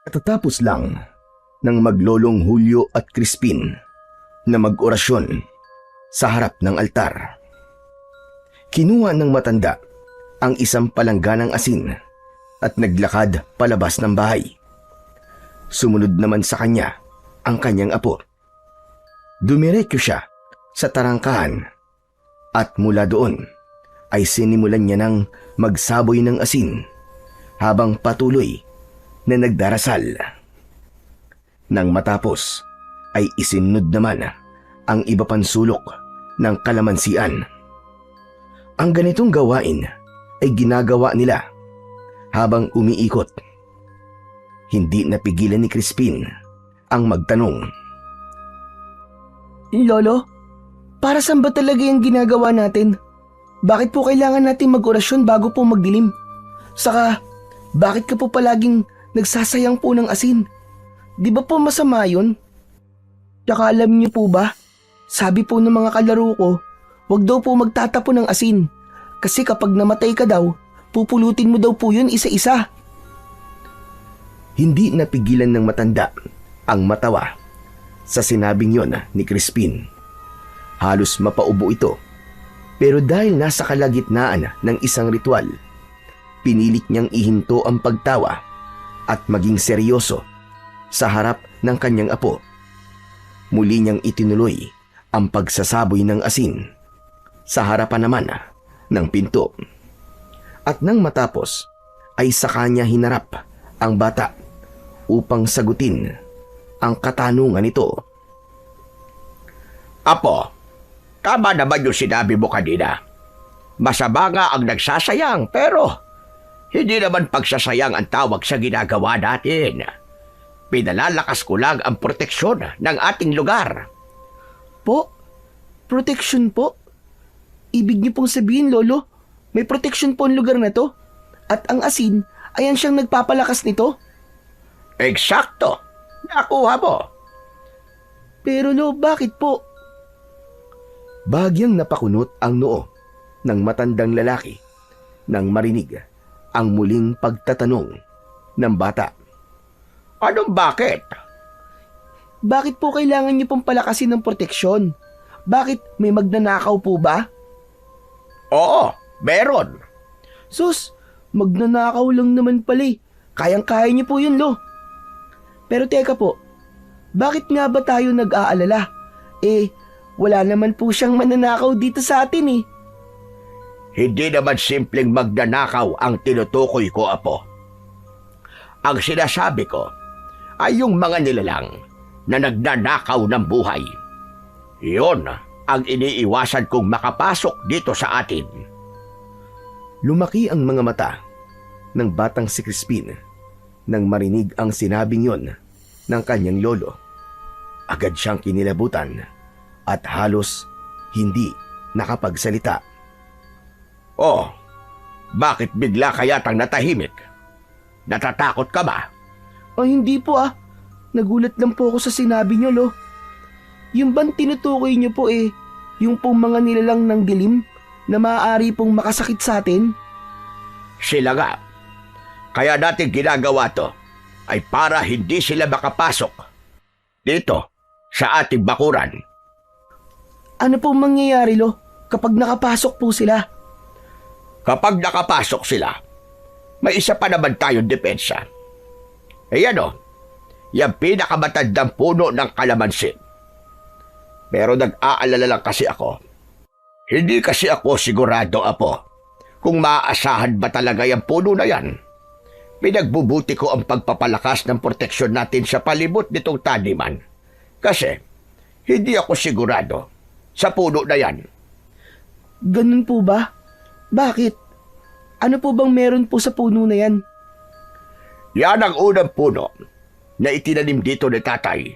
Katatapos lang ng maglolong Julio at Crispin na mag-orasyon sa harap ng altar. Kinuha ng matanda ang isang palangganang asin at naglakad palabas ng bahay. Sumunod naman sa kanya ang kanyang apo. Dumiretso siya sa tarangkahan at mula doon ay sinimulan niya ng magsaboy ng asin habang patuloy na nagdarasal. Nang matapos ay isinunod naman ang iba pang sulok ng kalamansian. Ang ganitong gawain ay ginagawa nila habang umiikot. Hindi napigilan ni Crispin ang magtanong. Lolo, para saan ba talaga yung ginagawa natin? Bakit po kailangan natin mag-orasyon bago po magdilim? Saka, bakit ka po palaging nagsasayang po ng asin? Di ba po masama yun? Tsaka alam niyo po ba, sabi po ng mga kalaro ko, wag daw po magtatapon ng asin. Kasi kapag namatay ka daw, pupulutin mo daw po yun isa-isa. Hindi napigilan ng matanda ang matawa sa sinabing yon ni Crispin. Halos mapaubo ito, pero dahil nasa kalagitnaan ng isang ritual, pinilit niyang ihinto ang pagtawa at maging seryoso sa harap ng kanyang apo. Muli niyang itinuloy ang pagsasaboy ng asin sa harapan naman ng pinto. At nang matapos ay sa kanya hinarap ang bata upang sagutin ang katanungan nito. Apo, tama naman yung sinabi mo kanina. Masama nga ang nagsasayang pero hindi naman pagsasayang ang tawag sa ginagawa natin. Pinalalakas ko lang ang proteksyon ng ating lugar. Po? Protection po? Ibig niyo pong sabihin, Lolo, may protection po ang lugar na to? At ang asin, ayan siyang nagpapalakas nito? Eksakto! Nakuha mo! Pero Lo, bakit po? Bagyang napakunot ang noo ng matandang lalaki nang marinig ang muling pagtatanong ng bata. Anong bakit? Bakit po kailangan niyo pong palakasin ng proteksyon? Bakit may magnanakaw po ba? Oo, meron. Sus, magnanakaw lang naman pala eh. Kayang-kaya niyo po yun, Lo. Pero teka po, bakit nga ba tayo nag-aalala? Wala naman po siyang mananakaw dito sa atin eh. Hindi naman simpleng magnanakaw ang tinutukoy ko, Apo. Ang sinasabi ko ay yung mga nilalang na nagnanakaw ng buhay. Iyon ang iniiwasan kong makapasok dito sa atin. Lumaki ang mga mata ng batang si Crispin nang marinig ang sinabing yon ng kanyang lolo. Agad siyang kinilabutan at halos hindi nakapagsalita. Oh, bakit bigla kayatang natahimik? Natatakot ka ba? Hindi po ah. Nagulat lang po ako sa sinabi niyo, Lo. Yung bang tinutukoy niyo po yung pong mga nilalang ng dilim na maaari pong makasakit sa atin? Sila nga. Kaya natin ginagawa to ay para hindi sila makapasok dito sa ating bakuran. Ano pong mangyayari, Lo, kapag nakapasok po sila? Kapag nakapasok sila, may isa pa naman tayong depensa. Ayan o, yung pinakamatandang puno ng kalamansi. Pero nag-aalala lang kasi ako. Hindi kasi ako sigurado, Apo, kung maaasahan ba talaga yung puno na yan. Pinagbubuti ko ang pagpapalakas ng proteksyon natin sa palibot nitong taniman. Kasi hindi ako sigurado sa puno na yan. Ganun po ba? Bakit? Ano po bang meron po sa puno na yan? Yan ang unang puno na itinanim dito ni tatay.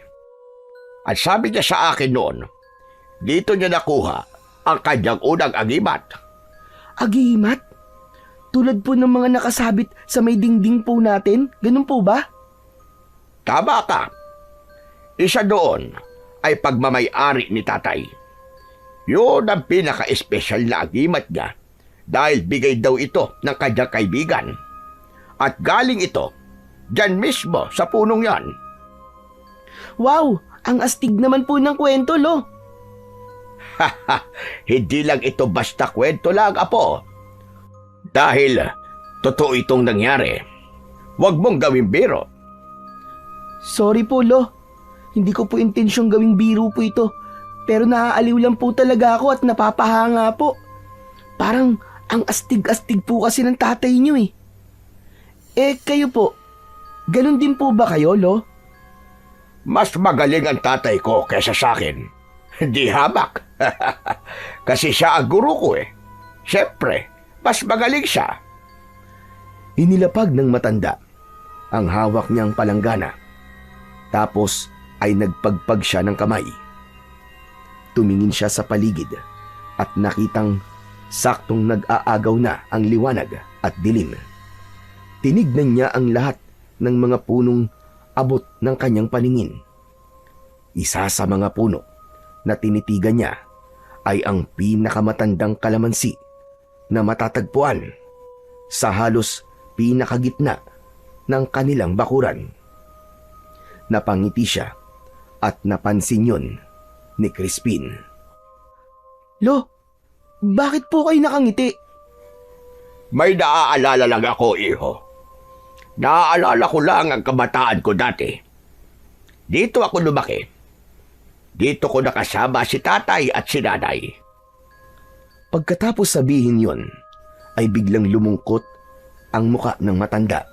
At sabi niya sa akin noon, dito niya nakuha ang kanyang unang agimat. Agimat? Tulad po ng mga nakasabit sa may dingding po natin? Ganun po ba? Tama ka. Isa doon ay pagmamay-ari ni tatay. Yun ang pinaka-espesyal na agimat niya dahil bigay daw ito ng kanyang kaibigan. At galing ito Diyan mismo, sa punong yan. Wow, ang astig naman po ng kwento, Lo. Hindi lang ito basta kwento lang, Apo. Dahil totoo itong nangyari. Huwag mong gawing biro. Sorry po, Lo. Hindi ko po intensyong gawing biro po ito. Pero naaaliw lang po talaga ako at napapahanga po. Parang ang astig-astig po kasi ng tatay niyo eh. Kayo po, ganun din po ba kayo, Lo? Mas magaling ang tatay ko kaysa sa akin. Hindi hamak. Kasi siya ang guru ko eh. Siyempre, mas magaling siya. Inilapag ng matanda ang hawak niyang palanggana. Tapos ay nagpagpag siya ng kamay. Tumingin siya sa paligid at nakitang saktong nag-aagaw na ang liwanag at dilim. Tinignan niya ang lahat ng mga punong abot ng kanyang paningin. Isa sa mga puno na tinitigan niya ay ang pinakamatandang kalamansi na matatagpuan sa halos pinakagitna ng kanilang bakuran. Napangiti siya at napansin yun ni Crispin. Lo, bakit po kayo nakangiti? May naaalala lang ako, iho. Naaalala ko lang ang kabataan ko dati. Dito ako lumaki. Dito ko nakasama si tatay at si nanay. Pagkatapos sabihin yon, ay biglang lumungkot ang muka ng matanda.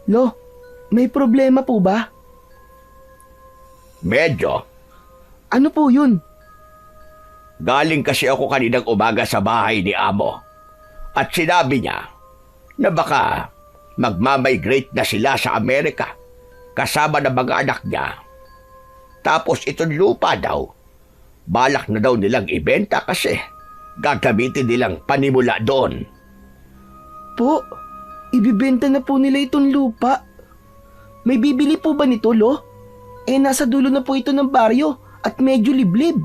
Lo, may problema po ba? Medyo. Ano po yun? Galing kasi ako kaninang umaga sa bahay ni Amo. At sinabi niya na baka magmamigrate na sila sa Amerika kasama ng mga anak niya. Tapos itong lupa daw, balak na daw nilang ibenta kasi gagamitin nilang panimula doon. Po, ibibenta na po nila itong lupa. May bibili po ba nito, Lo? Nasa dulo na po ito ng baryo at medyo liblib.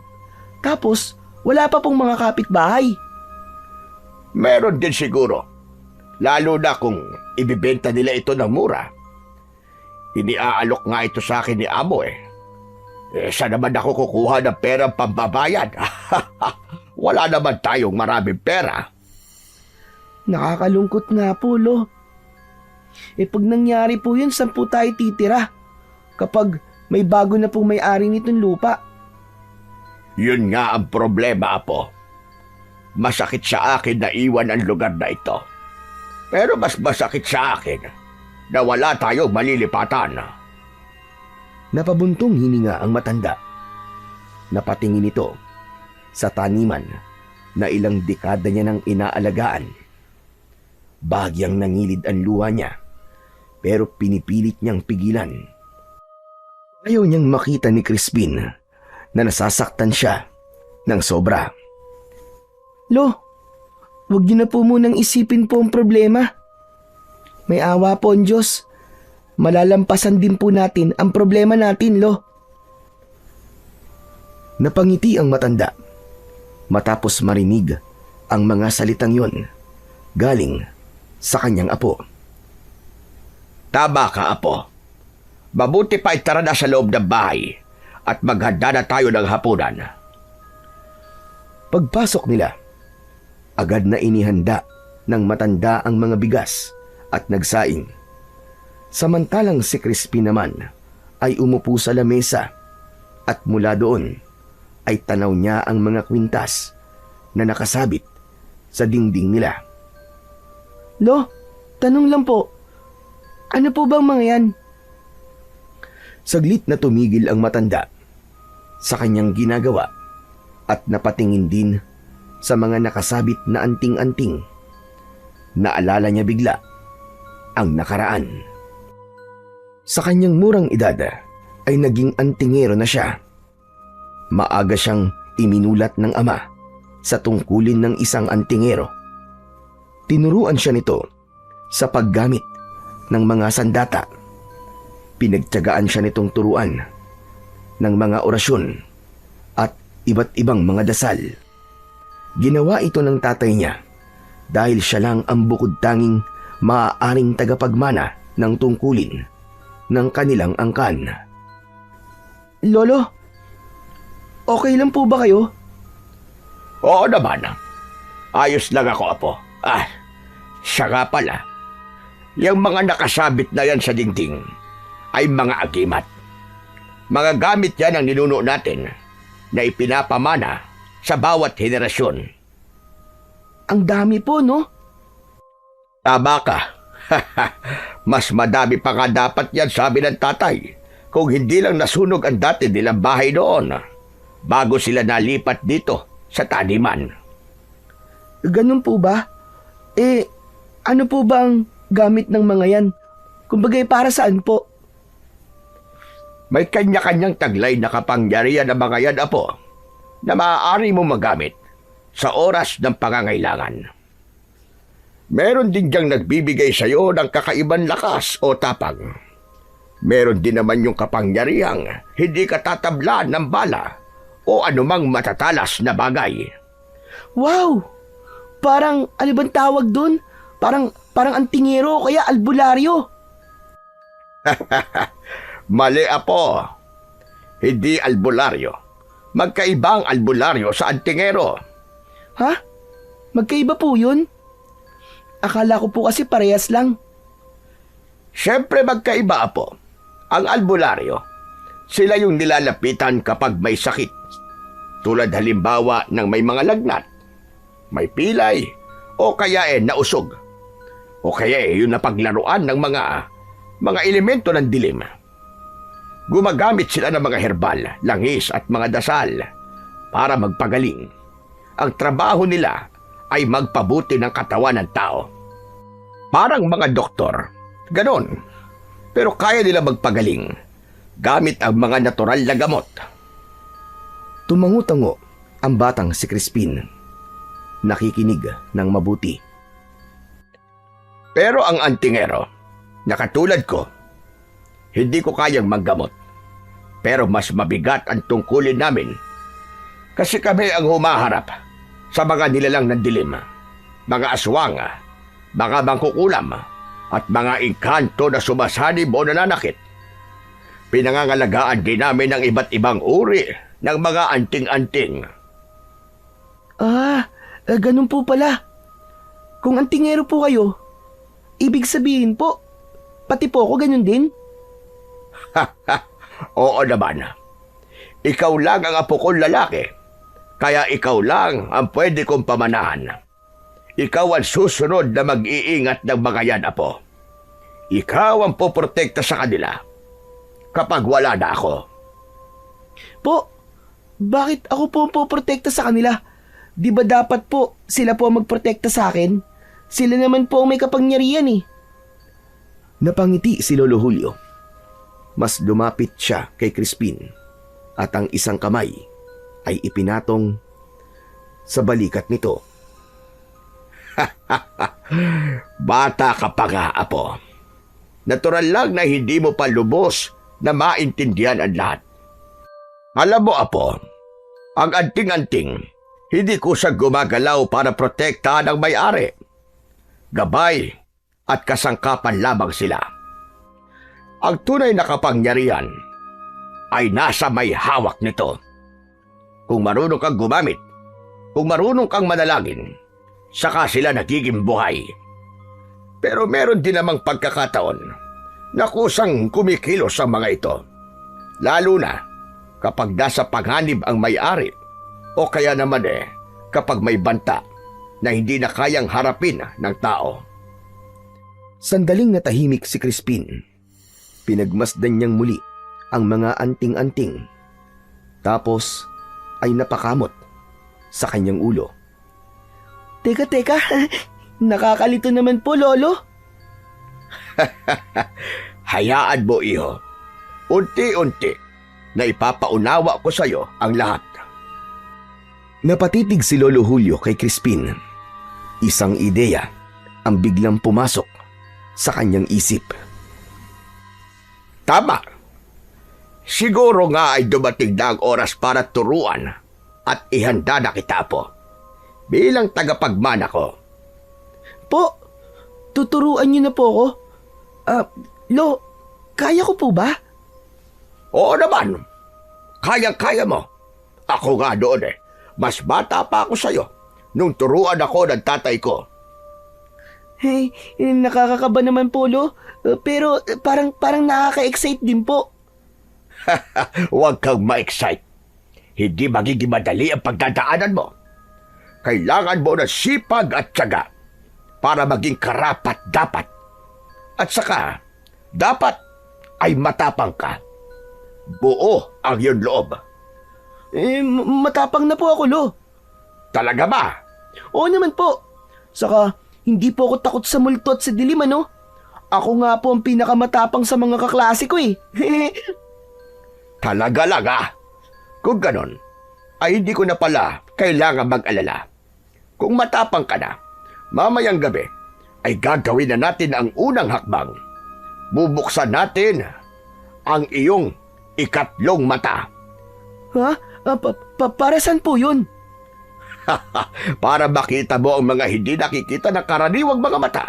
Tapos, wala pa pong mga kapitbahay. Meron din siguro. Lalo na kung ibibenta nila ito ng mura. Iniaalok nga ito sa akin ni Amo eh. Saan naman ako kukuha ng perang pambabayad? Wala naman tayong maraming pera. Nakakalungkot nga po, Lo. Pag nangyari po yun, saan po tayo titira? Kapag may bago na pong may-ari nitong lupa. Yun nga ang problema, Apo. Masakit sa akin na iwan ang lugar na ito. Pero mas masakit sa akin na wala tayong malilipatan. Napabuntong hininga ang matanda. Napatingin ito sa taniman na ilang dekada niya nang inaalagaan. Bahagyang nangilid ang luha niya, pero pinipilit niyang pigilan. Ayaw niyang makita ni Crispin na nasasaktan siya ng sobra. Lo, huwag niyo na po munang isipin po ang problema. May awa po ang Diyos. Malalampasan din po natin ang problema natin, Lo. Napangiti ang matanda matapos marinig ang mga salitang yon galing sa kanyang apo. Tama ka, Apo. Mabuti pa itara na sa loob ng bahay at maghanda na tayo ng hapunan. Pagpasok nila, agad na inihanda ng matanda ang mga bigas at nagsaing. Samantalang si Crispin naman ay umupo sa lamesa at mula doon ay tanaw niya ang mga kwintas na nakasabit sa dingding nila. Lo, tanong lang po. Ano po bang mga yan? Saglit na tumigil ang matanda sa kanyang ginagawa at napatingin din sa mga nakasabit na anting-anting. Naalala niya bigla ang nakaraan. Sa kanyang murang edad ay naging antingero na siya. Maaga siyang iminulat ng ama sa tungkulin ng isang antingero. Tinuruan siya nito sa paggamit ng mga sandata. Pinagtiyagaan siya nitong turuan ng mga orasyon at iba't ibang mga dasal. Ginawa ito ng tatay niya dahil siya lang ang bukod tanging maaaring tagapagmana ng tungkulin ng kanilang angkan. Lolo, okay lang po ba kayo? Oo naman. Ayos lang ako, Apo. Siya nga pala. Yung mga nakasabit na yan sa dingding ay mga agimat. Mga gamit yan ang ninuno natin na ipinapamana sa bawat henerasyon. Ang dami po, no? Tama ka. Mas madami pa nga dapat yan, sabi ng tatay, kung hindi lang nasunog ang dati nilang bahay noon bago sila nalipat dito sa taniman. Ganun po ba? Ano po ba ang gamit ng mga yan? Kumbagay para saan po? May kanya-kanyang taglay na kapangyarihan ng mga yan, Apo, na maaari mo magamit sa oras ng pangangailangan. Meron din diyang nagbibigay sa iyo ng kakaibang lakas o tapang. Meron din naman yung kapangyarihang hindi ka tatablan ng bala o anumang matatalas na bagay. Wow! Parang, ano bang tawag dun? Parang antingero o kaya albularyo. Mali, Apo. Hindi albularyo. Magkaibang albularyo sa antingero. Ha? Magkaiba po yun? Akala ko po kasi parehas lang. Siyempre magkaiba, Apo. Ang albularyo, sila yung nilalapitan kapag may sakit. Tulad halimbawa ng may mga lagnat, may pilay, o kaya nausog. O kaya yung napaglaruan ng mga elemento ng dilim. Gumagamit sila ng mga herbal, langis at mga dasal para magpagaling. Ang trabaho nila ay magpabuti ng katawan ng tao. Parang mga doktor, ganon. Pero kaya nila magpagaling gamit ang mga natural na gamot. Tumango-tango ang batang si Crispin. Nakikinig ng mabuti. Pero ang antingero, na katulad ko, hindi ko kayang maggamot. Pero mas mabigat ang tungkulin namin kasi kami ang humaharap sa mga nilalang ng dilim, mga aswang, mga mangkukulam, at mga engkanto na sumasanib o nananakit. Pinangangalagaan din namin ang iba't ibang uri ng mga anting-anting. Ganun po pala. Kung antingero po kayo, ibig sabihin po, pati po ako ganun din? Oo naman. Ikaw lang ang apo kong lalaki, kaya ikaw lang ang pwede kong pamanahan. Ikaw ang susunod na mag-iingat ng mga yan, Apo. Ikaw ang poprotekta sa kanila kapag wala na ako. Po, bakit ako po ang poprotekta sa kanila? Di ba dapat po sila po ang magprotekta sa akin? Sila naman po ang may kapangyarihan eh. Napangiti si Lolo Julio. Mas lumapit siya kay Crispin at ang isang kamay ay ipinatong sa balikat nito. Bata ka pa nga, Apo. Natural lang na hindi mo pa lubos na maintindihan ang lahat. Alam mo, Apo, ang anting-anting, hindi ko siya gumagalaw para protektahan ang may-ari. Gabay at kasangkapan lamang sila. Ang tunay na kapangyarihan ay nasa may hawak nito. Kung marunong kang gumamit, kung marunong kang manalangin, saka sila nagiging buhay. Pero meron din namang pagkakataon na kusang kumikilos ang mga ito. Lalo na kapag nasa paghanib ang may-ari o kaya naman kapag may banta na hindi na kayang harapin ng tao. Sandaling natahimik si Crispin. Pinagmasdan niyang muli ang mga anting-anting. Tapos ay napakamot sa kanyang ulo. Teka, nakakalito naman po, Lolo. Hayaan mo, iho. Unti-unti na ipapaunawa ko sa iyo ang lahat. Napatitig si Lolo Julio kay Crispin. Isang ideya ang biglang pumasok sa kanyang isip. Tama. Siguro nga ay dumating na ang oras para turuan at ihanda na kita, po. Bilang tagapagmana ko. Po, tuturuan niyo na po ako. Lo, kaya ko po ba? Oo naman. Kayang-kaya mo. Ako nga doon eh. Mas bata pa ako sa'yo nung turuan ako ng tatay ko. Hey, nakakakaba naman po, Lo. Pero parang nakaka-excite din po. Huwag kang ma-excite. Hindi magiging madali ang pagdadaanan mo. Kailangan mo ng sipag at tiyaga para maging karapat-dapat. At saka, dapat ay matapang ka. Buo ang iyong loob. Matapang na po ako, Lo. Talaga ba? Oo naman po. Saka, hindi po ako takot sa multo at sa dilim, ano? Ako nga po ang pinakamatapang sa mga kaklase ko eh. Talaga lang Kung ganon, ay hindi ko na pala kailangan mag-alala. Kung matapang ka na, mamayang gabi ay gagawin na natin ang unang hakbang. Bubuksan natin ang iyong ikatlong mata. Ha? Para saan po yun? Para makita mo ang mga hindi nakikita ng karaniwang mga mata.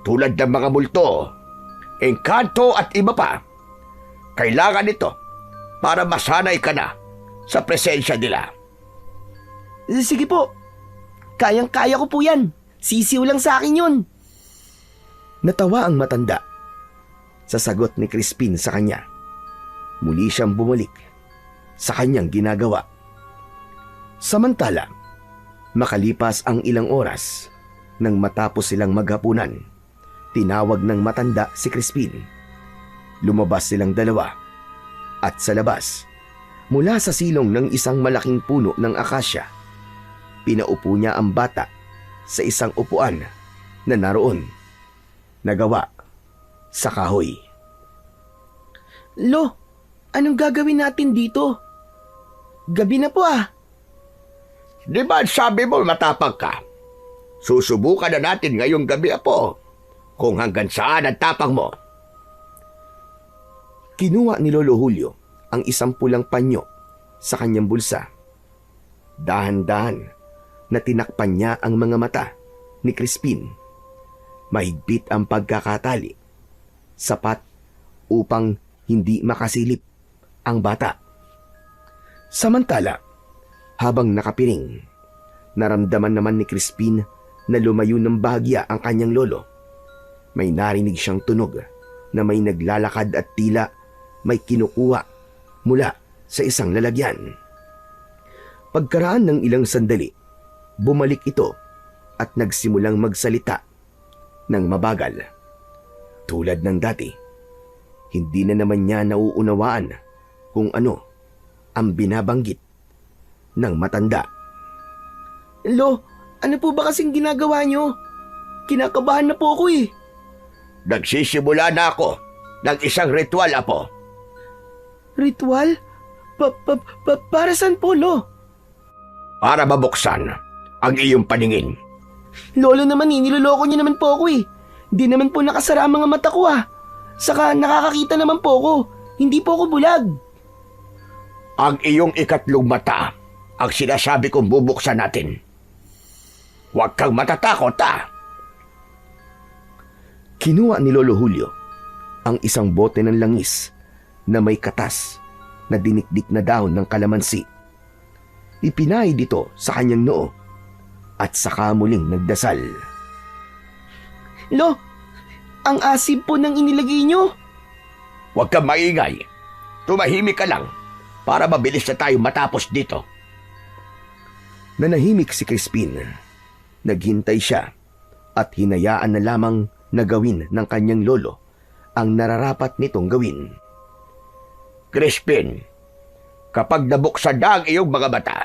Tulad ng mga multo, engkanto at iba pa. Kailangan ito para masanay ka na sa presensya nila. Sige po. Kayang-kaya ko po yan. Sisiw lang sa akin yun. Natawa ang matanda sa sagot ni Crispin sa kanya. Muli siyang bumalik sa kanyang ginagawa. Samantala, makalipas ang ilang oras nang matapos silang maghapunan, tinawag ng matanda si Crispin. Lumabas silang dalawa at sa labas, mula sa silong ng isang malaking puno ng akasya, pinaupo niya ang bata sa isang upuan na naroon, nagawa sa kahoy. Lo, anong gagawin natin dito? Gabi na po Di ba sabi mo matapang ka? Susubukan na natin ngayong gabi, apo, kung hanggang saan ang tapang mo. Kinuha ni Lolo Julio ang isang pulang panyo sa kanyang bulsa. Dahan-dahan na tinakpan niya ang mga mata ni Crispin. Mahigpit ang pagkakatali, sapat upang hindi makasilip ang bata. Samantala, habang nakapiring, naramdaman naman ni Crispin na lumayo ng bahagya ang kanyang lolo. May narinig siyang tunog na may naglalakad at tila may kinukuha mula sa isang lalagyan. Pagkaraan ng ilang sandali, bumalik ito at nagsimulang magsalita ng mabagal. Tulad ng dati, hindi na naman niya nauunawaan kung ano ang binabanggit ng matanda. Lo, ano po ba kasing ginagawa niyo? Kinakabahan na po ako eh. Nagsisimula na ako ng isang ritual, apo. Ritual? Para saan po, Lo? Para mabuksan ang iyong paningin. Lolo naman niloloko niyo naman po ako eh. Di naman po nakasara ang mga mata ko Saka nakakakita naman po ako. Hindi po ako bulag. Ang iyong ikatlong mata ang sinasabi kong bubuksan natin. Huwag kang matatakot, Kinuha ni Lolo Julio ang isang bote ng langis na may katas na dinikdik na dahon ng kalamansi. Ipinahid dito sa kanyang noo at saka muling nagdasal. Lo, ang asim po ng inilagay niyo. Huwag kang maingay. Tumahimik ka lang para mabilis na tayo matapos dito. Nanahimik si Crispin. Naghintay siya at hinayaan na lamang na gawin ng kanyang lolo ang nararapat nitong gawin. Crispin, kapag nabuksan na ang iyong mga mata,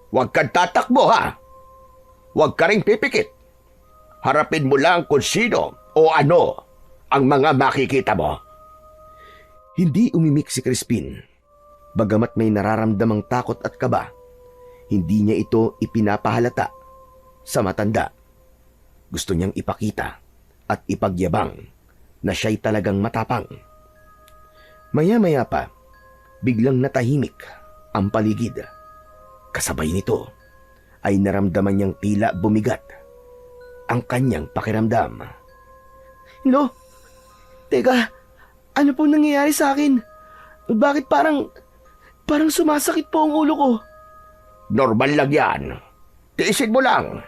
huwag kang tatakbo, Huwag ka ring pipikit. Harapin mo lang kung sino o ano ang mga makikita mo. Hindi umimik si Crispin. Bagamat may nararamdamang takot at kaba, hindi niya ito ipinapahalata sa matanda. Gusto niyang ipakita at ipagyabang na siya'y talagang matapang. Maya-maya pa, biglang natahimik ang paligid. Kasabay nito ay naramdaman niyang tila bumigat ang kanyang pakiramdam. Lo, Teka, ano po nangyayari sa akin? Bakit parang sumasakit po ang ulo ko? Normal lang yan. Tiisin mo lang.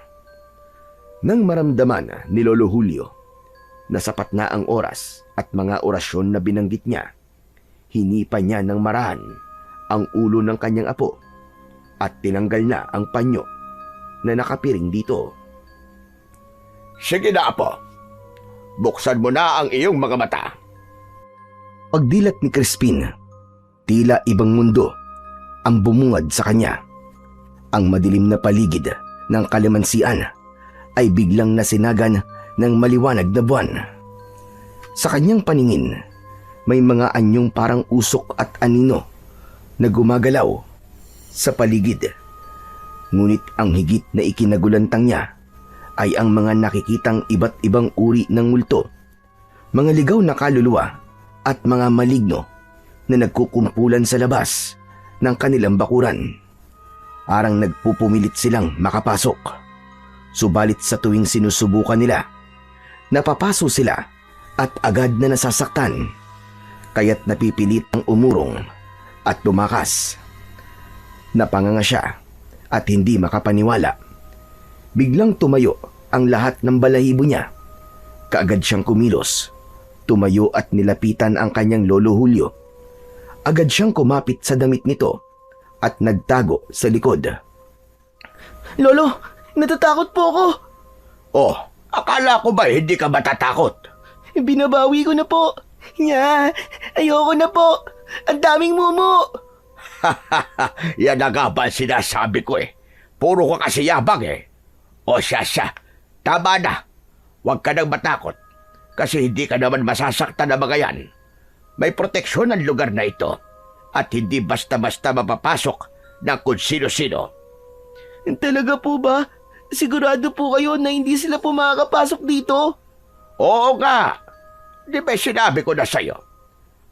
Nang maramdaman ni Lolo Julio na sapat na ang oras at mga orasyon na binanggit niya, hinipa niya ng marahan ang ulo ng kanyang apo at tinanggal na ang panyo na nakapiring dito. Sige na, Apo. Buksan mo na ang iyong mga mata. Pagdilat ni Crispin, tila ibang mundo ang bumungad sa kanya. Ang madilim na paligid ng kalamansian ay biglang nasinagan ng maliwanag na buwan. Sa kanyang paningin, may mga anyong parang usok at anino na gumagalaw sa paligid. Ngunit ang higit na ikinagulantang niya ay ang mga nakikitang iba't ibang uri ng multo, mga ligaw na kaluluwa at mga maligno na nagkukumpulan sa labas ng kanilang bakuran. Parang nagpupumilit silang makapasok. Subalit sa tuwing sinusubukan nila, napapaso sila at agad na nasasaktan. Kaya't napipilit ang umurong at tumakas. Napanganga siya at hindi makapaniwala. Biglang tumayo ang lahat ng balahibo niya. Kaagad siyang kumilos. Tumayo at nilapitan ang kanyang Lolo Julio. Agad siyang kumapit sa damit nito at nagtago sa likod. Lolo, natatakot po ako. Oh, akala ko ba hindi ka matatakot? Binabawi ko na po. Ayoko na po. Ang daming mumu. Yan na nga ba sinasabi ko eh. Puro ka kasi yabang eh. O siya, tama na. Huwag ka nang matakot. Kasi hindi ka naman masasaktan na mga yan. May proteksyon ang lugar na ito. At hindi basta-basta mapapasok ng kung sino-sino. Talaga po ba? Sigurado po kayo na hindi sila po makakapasok dito? Oo nga. Di ba sinabi ko na sa'yo?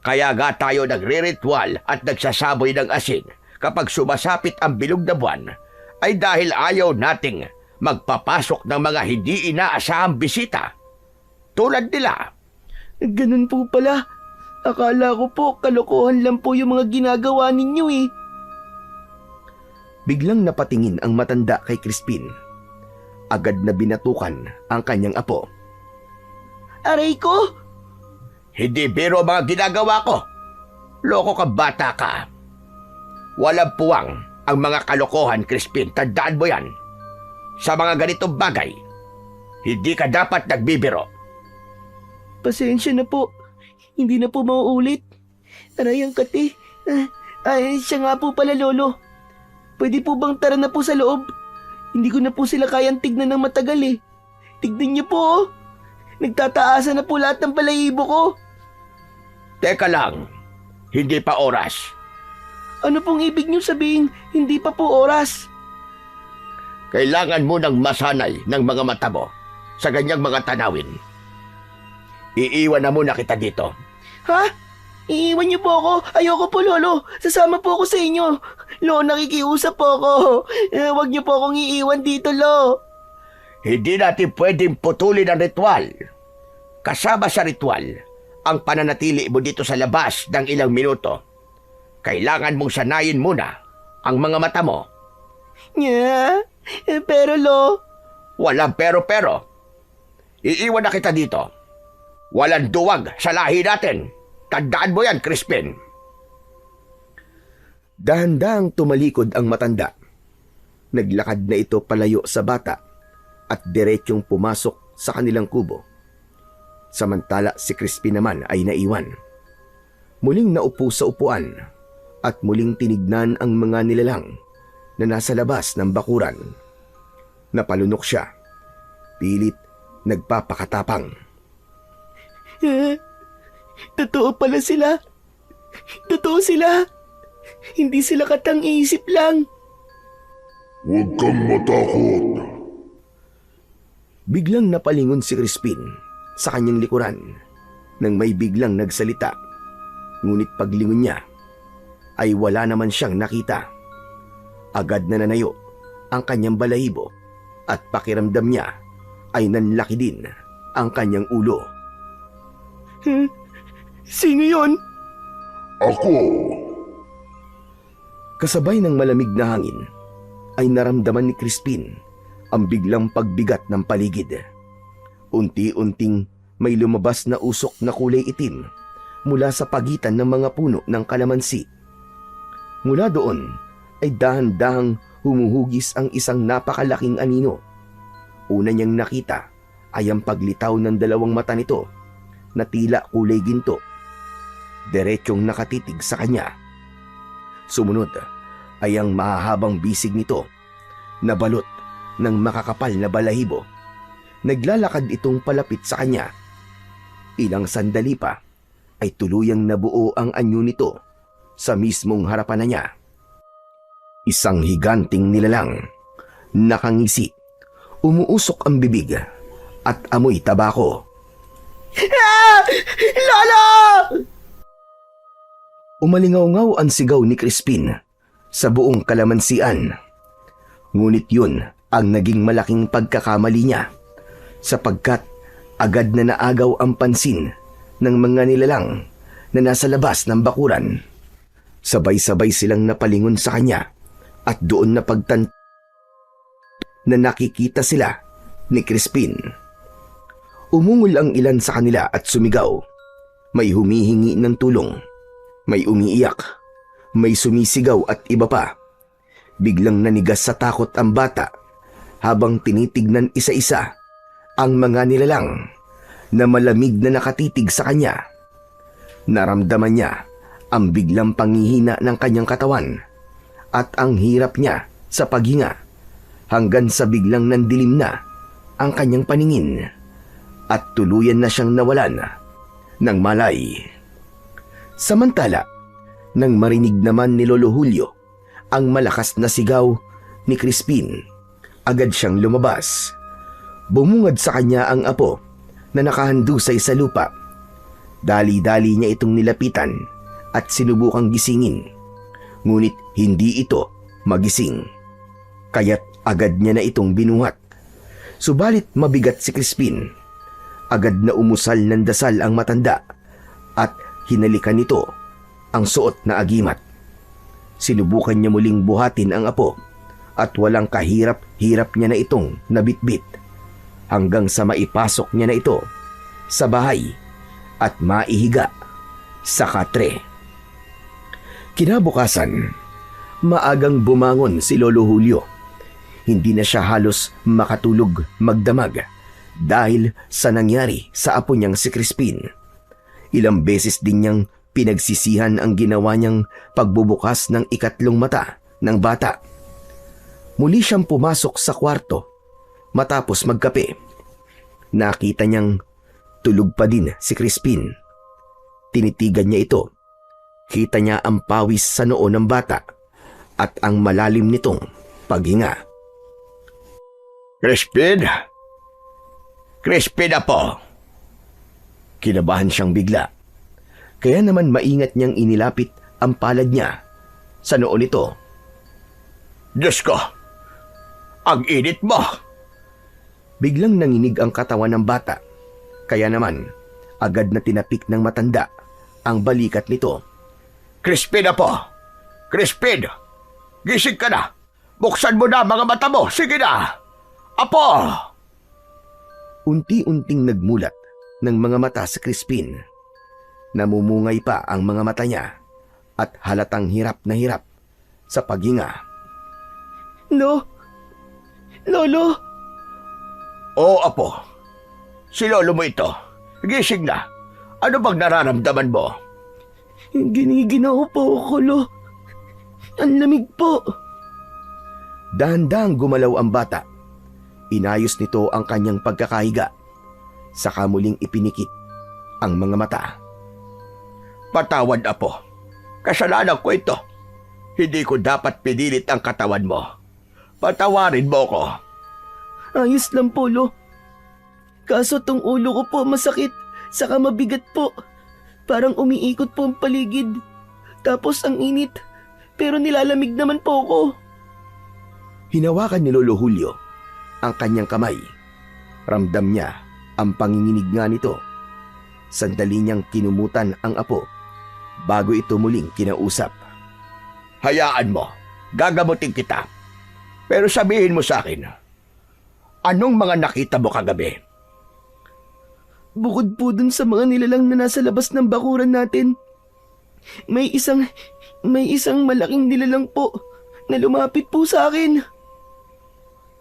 Kaya nga tayo nagre-ritual at nagsasaboy ng asin kapag sumasapit ang bilog na buwan ay dahil ayaw nating magpapasok ng mga hindi inaasahang bisita. Tulad nila. Ganun po pala. Akala ko po kalokohan lang po yung mga ginagawa ninyo eh. Biglang napatingin ang matanda kay Crispin. Agad na binatukan ang kanyang apo. Aray ko! Hindi biro mga ginagawa ko. Loko ka bata ka. Walang puwang ang mga kalokohan, Crispin. Tandaan mo yan. Sa mga ganitong bagay, hindi ka dapat nagbibiro. Pasensya na po. Hindi na po mauulit. Aray ang kati. Ay, siya nga po pala, Lolo. Pwede po bang tara na po sa loob? Hindi ko na po sila kayang tignan ng matagal eh. Tignan niyo po oh. Nagtataasan na po lahat ng balahibo ko. Teka lang, hindi pa oras. Ano pong ibig niyo sabihin, hindi pa po oras? Kailangan mo ng masanay ng mga mata mo sa ganyang mga tanawin. Iiwan na muna kita dito. Ha? Iiwan niyo po ako? Ayoko po, Lolo. Sasama po ako sa inyo. Lo, nakikiusap po ako. Huwag niyo po akong iiwan dito, Lo. Hindi natin pwedeng putulin ang ritual. Kasama sa ritual, ang pananatili mo dito sa labas ng ilang minuto. Kailangan mong sanayin muna ang mga mata mo. Pero, Lo... Walang pero-pero. Iiwan na kita dito. Walang duwag sa lahi natin. Tandaan mo yan, Crispin. Dahan-dahang tumalikod ang matanda. Naglakad na ito palayo sa bata at diretsyong pumasok sa kanilang kubo. Samantala si Crispin naman ay naiwan. Muling naupo sa upuan at muling tinignan ang mga nilalang na nasa labas ng bakuran. Napalunok siya. Pilit nagpapakatapang. Totoo pala sila. Totoo sila. Hindi sila katang-isip lang. Huwag kang matakot. Biglang napalingon si Crispin sa kanyang likuran nang may biglang nagsalita. Ngunit paglingon niya ay wala naman siyang nakita. Agad na nanayo ang kanyang balahibo at pakiramdam niya ay nanlaki din ang kanyang ulo. Sino yon? Ako! Kasabay ng malamig na hangin, ay naramdaman ni Crispin ang biglang pagbigat ng paligid. Unti-unting may lumabas na usok na kulay itim mula sa pagitan ng mga puno ng kalamansi. Mula doon ay dahan-dahang humuhugis ang isang napakalaking anino. Una niyang nakita ay ang paglitaw ng dalawang mata nito na tila kulay ginto. Diretsyong nakatitig sa kanya. Sumunod ay ang mahahabang bisig nito na balot ng makakapal na balahibo. Naglalakad itong palapit sa kanya. Ilang sandali pa ay tuluyang nabuo ang anyo nito sa mismong harapan na niya. Isang higanting nilalang, nakangisi, umuusok ang bibig at amoy tabako. Lolo! Umalingaw-ngaw ang sigaw ni Crispin sa buong kalamansian. Ngunit yun ang naging malaking pagkakamali niya sapagkat agad na naagaw ang pansin ng mga nilalang na nasa labas ng bakuran. Sabay-sabay silang napalingon sa kanya at doon napagtan na nakikita sila ni Crispin. Umungol ang ilan sa kanila at sumigaw. May humihingi ng tulong. May umiiyak, may sumisigaw at iba pa. Biglang nanigas sa takot ang bata habang tinitignan isa-isa ang mga nilalang na malamig na nakatitig sa kanya. Naramdaman niya ang biglang panghihina ng kanyang katawan at ang hirap niya sa paghinga hanggang sa biglang nandilim na ang kanyang paningin at tuluyan na siyang nawalan ng malay. Samantala, nang marinig naman ni Lolo Julio ang malakas na sigaw ni Crispin, agad siyang lumabas. Bumungad sa kanya ang apo na nakahandusay sa lupa. Dali-dali niya itong nilapitan at sinubukang gisingin. Ngunit hindi ito magising. Kaya't agad niya na itong binuhat. Subalit mabigat si Crispin. Agad na umusal ng dasal ang matanda at hinalikan nito ang suot na agimat. Sinubukan niya muling buhatin ang apo at walang kahirap-hirap niya na itong nabitbit hanggang sa maipasok niya na ito sa bahay at maihiga sa katre. Kinabukasan, maagang bumangon si Lolo Julio. Hindi na siya halos makatulog magdamag dahil sa nangyari sa apo niyang si Crispin. Ilang beses din niyang pinagsisihan ang ginawa niyang pagbubukas ng ikatlong mata ng bata. Muli siyang pumasok sa kwarto matapos magkape. Nakita niyang tulog pa din si Crispin. Tinitigan niya ito. Kita niya ang pawis sa noo ng bata at ang malalim nitong paghinga. Crispin? Crispin na po! Kinabahan siyang bigla. Kaya naman maingat niyang inilapit ang palad niya sa noo nito. Diyos ko! Ang init mo! Biglang nanginig ang katawan ng bata. Kaya naman, agad na tinapik ng matanda ang balikat nito. Crispin na po! Crispin! Gising ka na! Buksan mo na mga mata mo! Sige na! Apo! Unti-unting nagmulat ng mga mata si Crispin. Namumungay pa ang mga mata niya at halatang hirap na hirap sa paghinga. Lolo! Oo, Apo. Si lolo mo ito. Gising na. Ano bang nararamdaman mo? Giniginaw po ako, Lo. Ang lamig po. Dahan-dahang gumalaw ang bata. Inayos nito ang kanyang pagkakahiga. Saka muling ipinikit ang mga mata. Patawad, Apo. Kasalanan ko ito. Hindi ko dapat pinilit ang katawan mo. Patawarin mo ko. Ayos lang po, Lo. Kaso tong ulo ko po masakit, saka mabigat po. Parang umiikot po ang paligid. Tapos ang init, pero nilalamig naman po ako. Hinawakan ni Lolo Julio ang kanyang kamay. Ramdam niya ang panginginig nga nito. Sandali niyang kinumutan ang apo bago ito muling kinausap. Hayaan mo, gagamutin kita. Pero sabihin mo sa akin, anong mga nakita mo kagabi? Bukod po dun sa mga nilalang na nasa labas ng bakuran natin, may isang malaking nilalang po na lumapit po sa akin.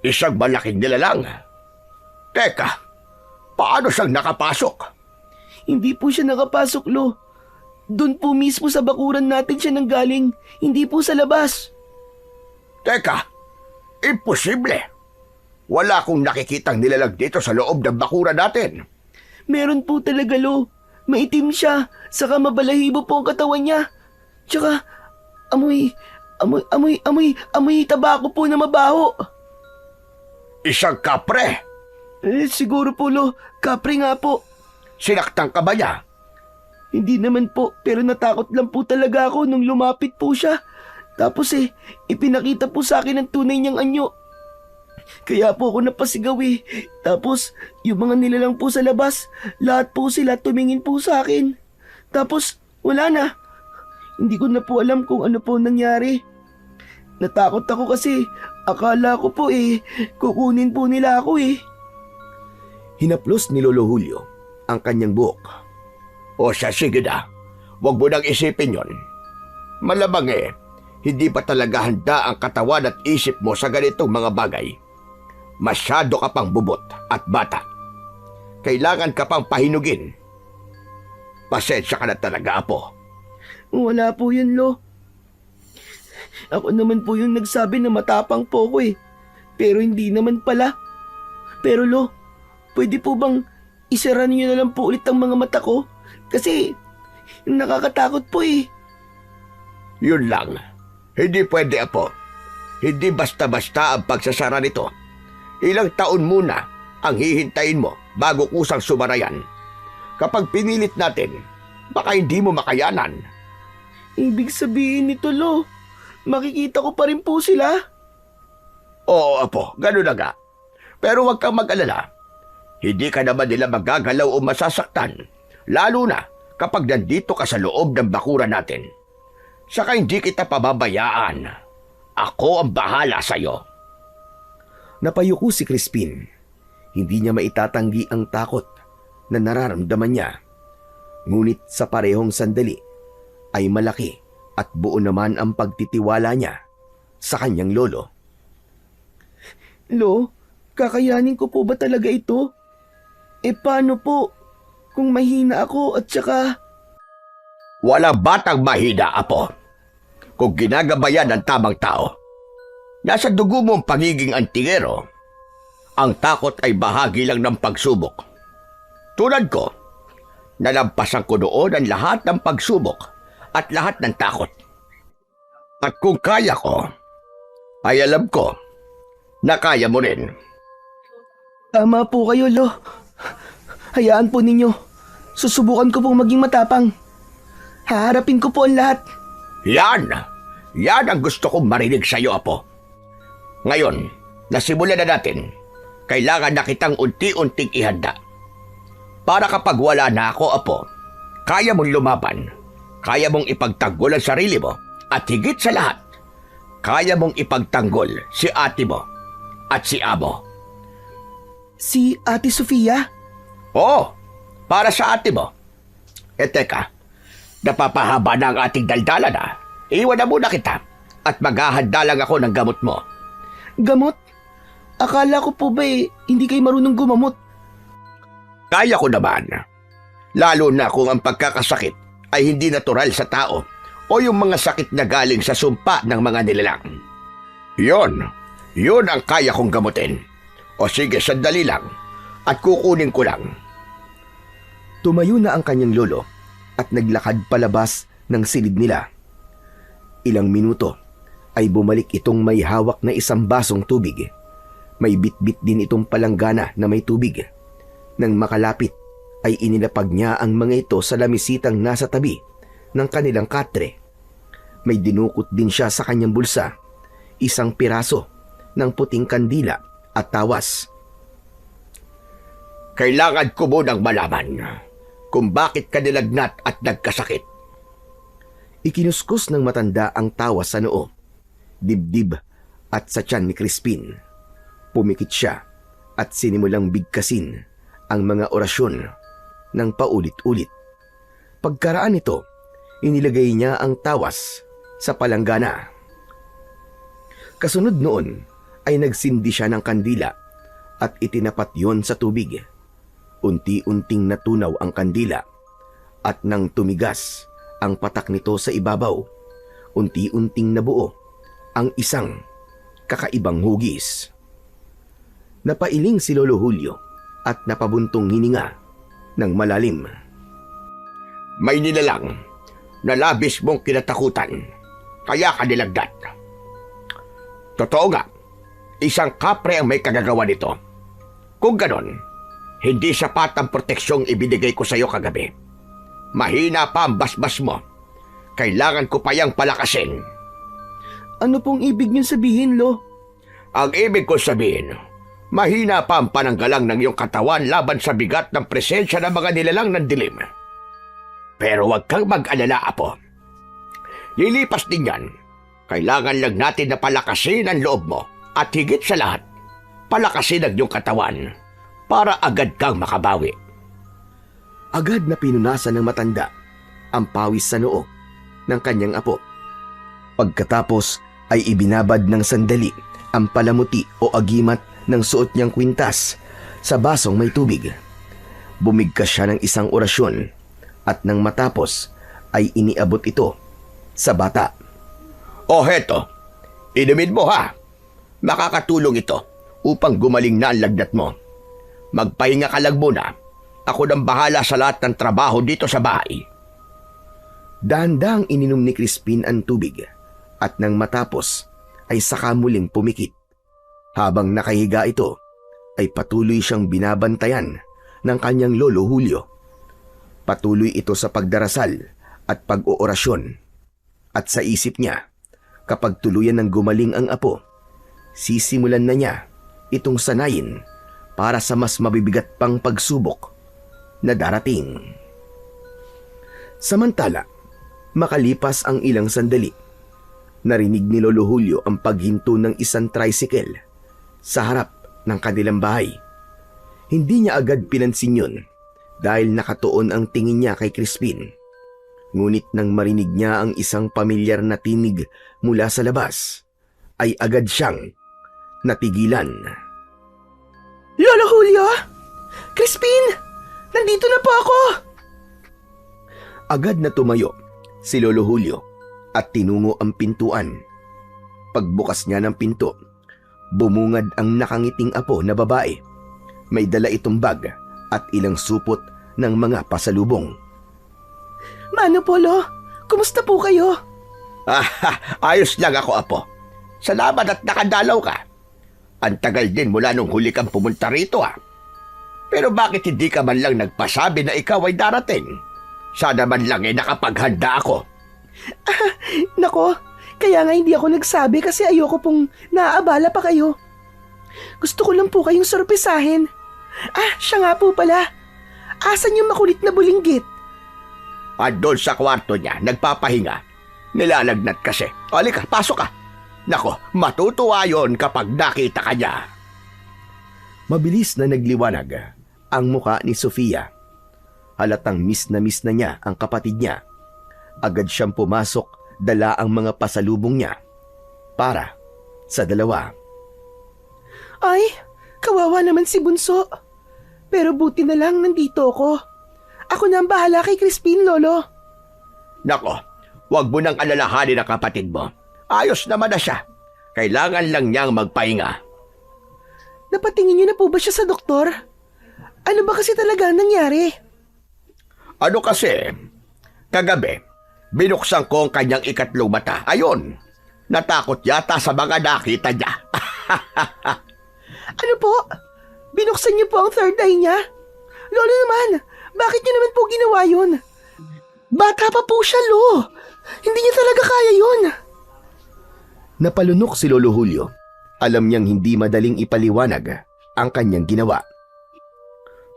Isang malaking nilalang. Teka, paano siyang nakapasok? Hindi po siya nakapasok, Lo. Doon po mismo sa bakuran natin siya nanggaling, hindi po sa labas. Teka, imposible. Wala akong nakikitang nilalang dito sa loob ng bakuran natin. Meron po talaga, Lo. Maitim siya, saka mabalahibo po ang katawan niya. Tsaka, amoy tabako po na mabaho. Isang kapre. Siguro po, Lo. Kapre nga po. Sinaktan ka ba niya? Hindi naman po, pero natakot lang po talaga ako nung lumapit po siya. Tapos ipinakita po sa akin ang tunay niyang anyo. Kaya po ako napasigaw eh. Tapos, yung mga nilalang po sa labas, lahat po sila tumingin po sa akin. Tapos, wala na. Hindi ko na po alam kung ano po nangyari. Natakot ako kasi akala ko po kukunin po nila ako eh. Hinaplos ni Lolo Julio ang kanyang buhok. O siya, sige na. Huwag mo nang isipin yon. Malamang hindi pa talaga handa ang katawan at isip mo sa ganitong mga bagay. Masyado ka pang bubot at bata. Kailangan ka pang pahinugin. Pasensya ka na talaga, Apo. Wala po yun, Lo. Ako naman po yung nagsabi na matapang po ko eh. Pero hindi naman pala. Pero Lo, pwede po bang isara niyo na lang po ulit ang mga mata ko? Kasi nakakatakot po eh. Yun lang. Hindi pwede, Apo. Hindi basta-basta ang pagsasara nito. Ilang taon muna ang hihintayin mo bago kusang sumarayan. Kapag pinilit natin, baka hindi mo makayanan. Ibig sabihin nito, Lo, makikita ko pa rin po sila? Oo, Apo, ganun na nga. Pero huwag kang mag-alala. Hindi ka naman nila magagalaw o masasaktan, lalo na kapag nandito ka sa loob ng bakuran natin. Saka hindi kita pababayaan. Ako ang bahala sa'yo. Napayuko si Crispin. Hindi niya maitatanggi ang takot na nararamdaman niya. Ngunit sa parehong sandali ay malaki at buo naman ang pagtitiwala niya sa kanyang lolo. Lo, kakayanin ko po ba talaga ito? Paano po kung mahina ako at saka... Walang batang mahina, Apo. Kung ginagabayan ng tamang tao, nasa dugo mo ang pagiging antingero. Ang takot ay bahagi lang ng pagsubok. Tulad ko, nalampasan ko noon ang lahat ng pagsubok at lahat ng takot. At kung kaya ko, ay alam ko na kaya mo rin. Tama po kayo, Lo. Hayaan po ninyo. Susubukan ko pong maging matapang. Haharapin ko po ang lahat. Yan! Yan ang gusto kong marinig sa iyo, Apo. Ngayon, nasimulan na natin. Kailangan na kitang unti-unting ihanda. Para kapag wala na ako, Apo, kaya mong lumaban. Kaya mong ipagtanggol ang sarili mo. At higit sa lahat, kaya mong ipagtanggol si ate mo at si amo. Si Ate Sofia? Oo, para sa ate mo. Teka, napapahaba na ang ating daldalan na. Iwan na muna kita at maghahanda lang ako ng gamot mo. Gamot? Akala ko po ba hindi kayo marunong gumamot? Kaya ko naman. Lalo na kung ang pagkakasakit ay hindi natural sa tao o yung mga sakit na galing sa sumpa ng mga nilalang. Yun ang kaya kong gamutin. O sige, sandali lang at kukunin ko lang. Tumayo na ang kanyang lolo at naglakad palabas ng silid nila. Ilang minuto ay bumalik itong may hawak na isang basong tubig. May bitbit din itong palanggana na may tubig. Nang makalapit ay inilapag niya ang mga ito sa lamisitang nasa tabi ng kanilang katre. May dinukot din siya sa kanyang bulsa, isang piraso ng puting kandila at tawas. Kailangan ko munang malaman kung bakit ka nilagnat at nagkasakit. Ikinuskus ng matanda ang tawa sa noo, dibdib at sa tiyan ni Crispin. Pumikit siya at sinimulang bigkasin ang mga orasyon ng paulit-ulit. Pagkaraan nito, inilagay niya ang tawas sa palanggana. Kasunod noon ay nagsindi siya ng kandila at itinapat yon sa tubig. Unti-unting natunaw ang kandila at nang tumigas ang patak nito sa ibabaw, unti-unting nabuo ang isang kakaibang hugis. Napailing si Lolo Julio at napabuntong hininga ng malalim. May nilalang na labis mong kinatakutan, kaya ka nilagdat. Totoo nga, isang kapre ang may kagagawa nito. Kung ganon, hindi sapat ang proteksyong ibinigay ko sa iyo kagabi. Mahina pa ang basbas mo. Kailangan ko pa yang palakasin. Ano pong ibig niyong sabihin, Lo? Ang ibig ko sabihin, mahina pa ang pananggalang ng iyong katawan laban sa bigat ng presensya ng mga nilalang ng dilim. Pero huwag kang mag-alala, Apo. Lilipas din yan. Kailangan lang natin na palakasin ang loob mo. At higit sa lahat, palakasin ang iyong katawan para agad kang makabawi. Agad na pinunasan ng matanda ang pawis sa noo ng kanyang apo. Pagkatapos ay ibinabad ng sandali ang palamuti o agimat ng suot niyang kwintas sa basong may tubig. Bumigkas siya ng isang orasyon at nang matapos ay iniabot ito sa bata. O heto, inumin mo ha. Makakatulong ito upang gumaling na ang lagnat mo. Magpahinga ka lang muna. Ako nang bahala sa lahat ng trabaho dito sa bahay. Dahan-dahang ininom ni Crispin ang tubig at nang matapos ay saka muling pumikit. Habang nakahiga ito ay patuloy siyang binabantayan ng kanyang lolo Julio. Patuloy ito sa pagdarasal at pag-oorasyon. At sa isip niya, kapag tuluyan ng gumaling ang apo, sisimulan na niya itong sanayin para sa mas mabibigat pang pagsubok na darating. Samantala, makalipas ang ilang sandali, narinig ni Lolo Julio ang paghinto ng isang tricycle sa harap ng kanilang bahay. Hindi niya agad pinansin yun dahil nakatuon ang tingin niya kay Crispin. Ngunit nang marinig niya ang isang pamilyar na tinig mula sa labas, ay agad siyang natigilan. Lolo Julio? Crispin! Nandito na po ako! Agad na tumayo si Lolo Julio at tinungo ang pintuan. Pagbukas niya ng pinto, bumungad ang nakangiting apo na babae. May dala itong bag at ilang supot ng mga pasalubong. Mano po, Lo? Kumusta po kayo? Ayos lang ako, Apo. Salamat at nakadalaw ka. Ang tagal din mula nung huli kang pumunta rito, ha. Pero bakit hindi ka man lang nagpasabi na ikaw ay darating? Sana man lang nakapaghanda ako. Nako, kaya nga hindi ako nagsabi kasi ayoko pong naaabala pa kayo. Gusto ko lang po kayong sorpresahin. Siya nga po pala. Asan yung makulit na bulinggit? Doon sa kwarto niya, nagpapahinga. Nilalagnat kasi. Halika, pasok ka. Nako, matutuwa yon kapag nakita ka niya. Mabilis na nagliwanag ang muka ni Sofia. Halatang miss na niya ang kapatid niya. Agad siyang pumasok, dala ang mga pasalubong niya para sa dalawa. Ay, kawawa naman si Bunso. Pero buti na lang nandito ako. Ako na ang bahala kay Crispin, Lolo. Nako, wag mo nang alalahanin ang kapatid mo. Ayos naman na siya. Kailangan lang niyang magpahinga. Napatingin niyo na po ba siya sa doktor? Ano ba kasi talaga nangyari? Ano kasi, kagabi, binuksan ko ang kanyang ikatlong mata. Ayun, natakot yata sa mga nakita niya. Ano po? Binuksan niyo po ang third eye niya? Lolo naman, bakit niyo naman po ginawa yun? Bata pa po siya, Lo. Hindi niya talaga kaya yun. Napalunok si Lolo Julio. Alam niyang hindi madaling ipaliwanag ang kanyang ginawa.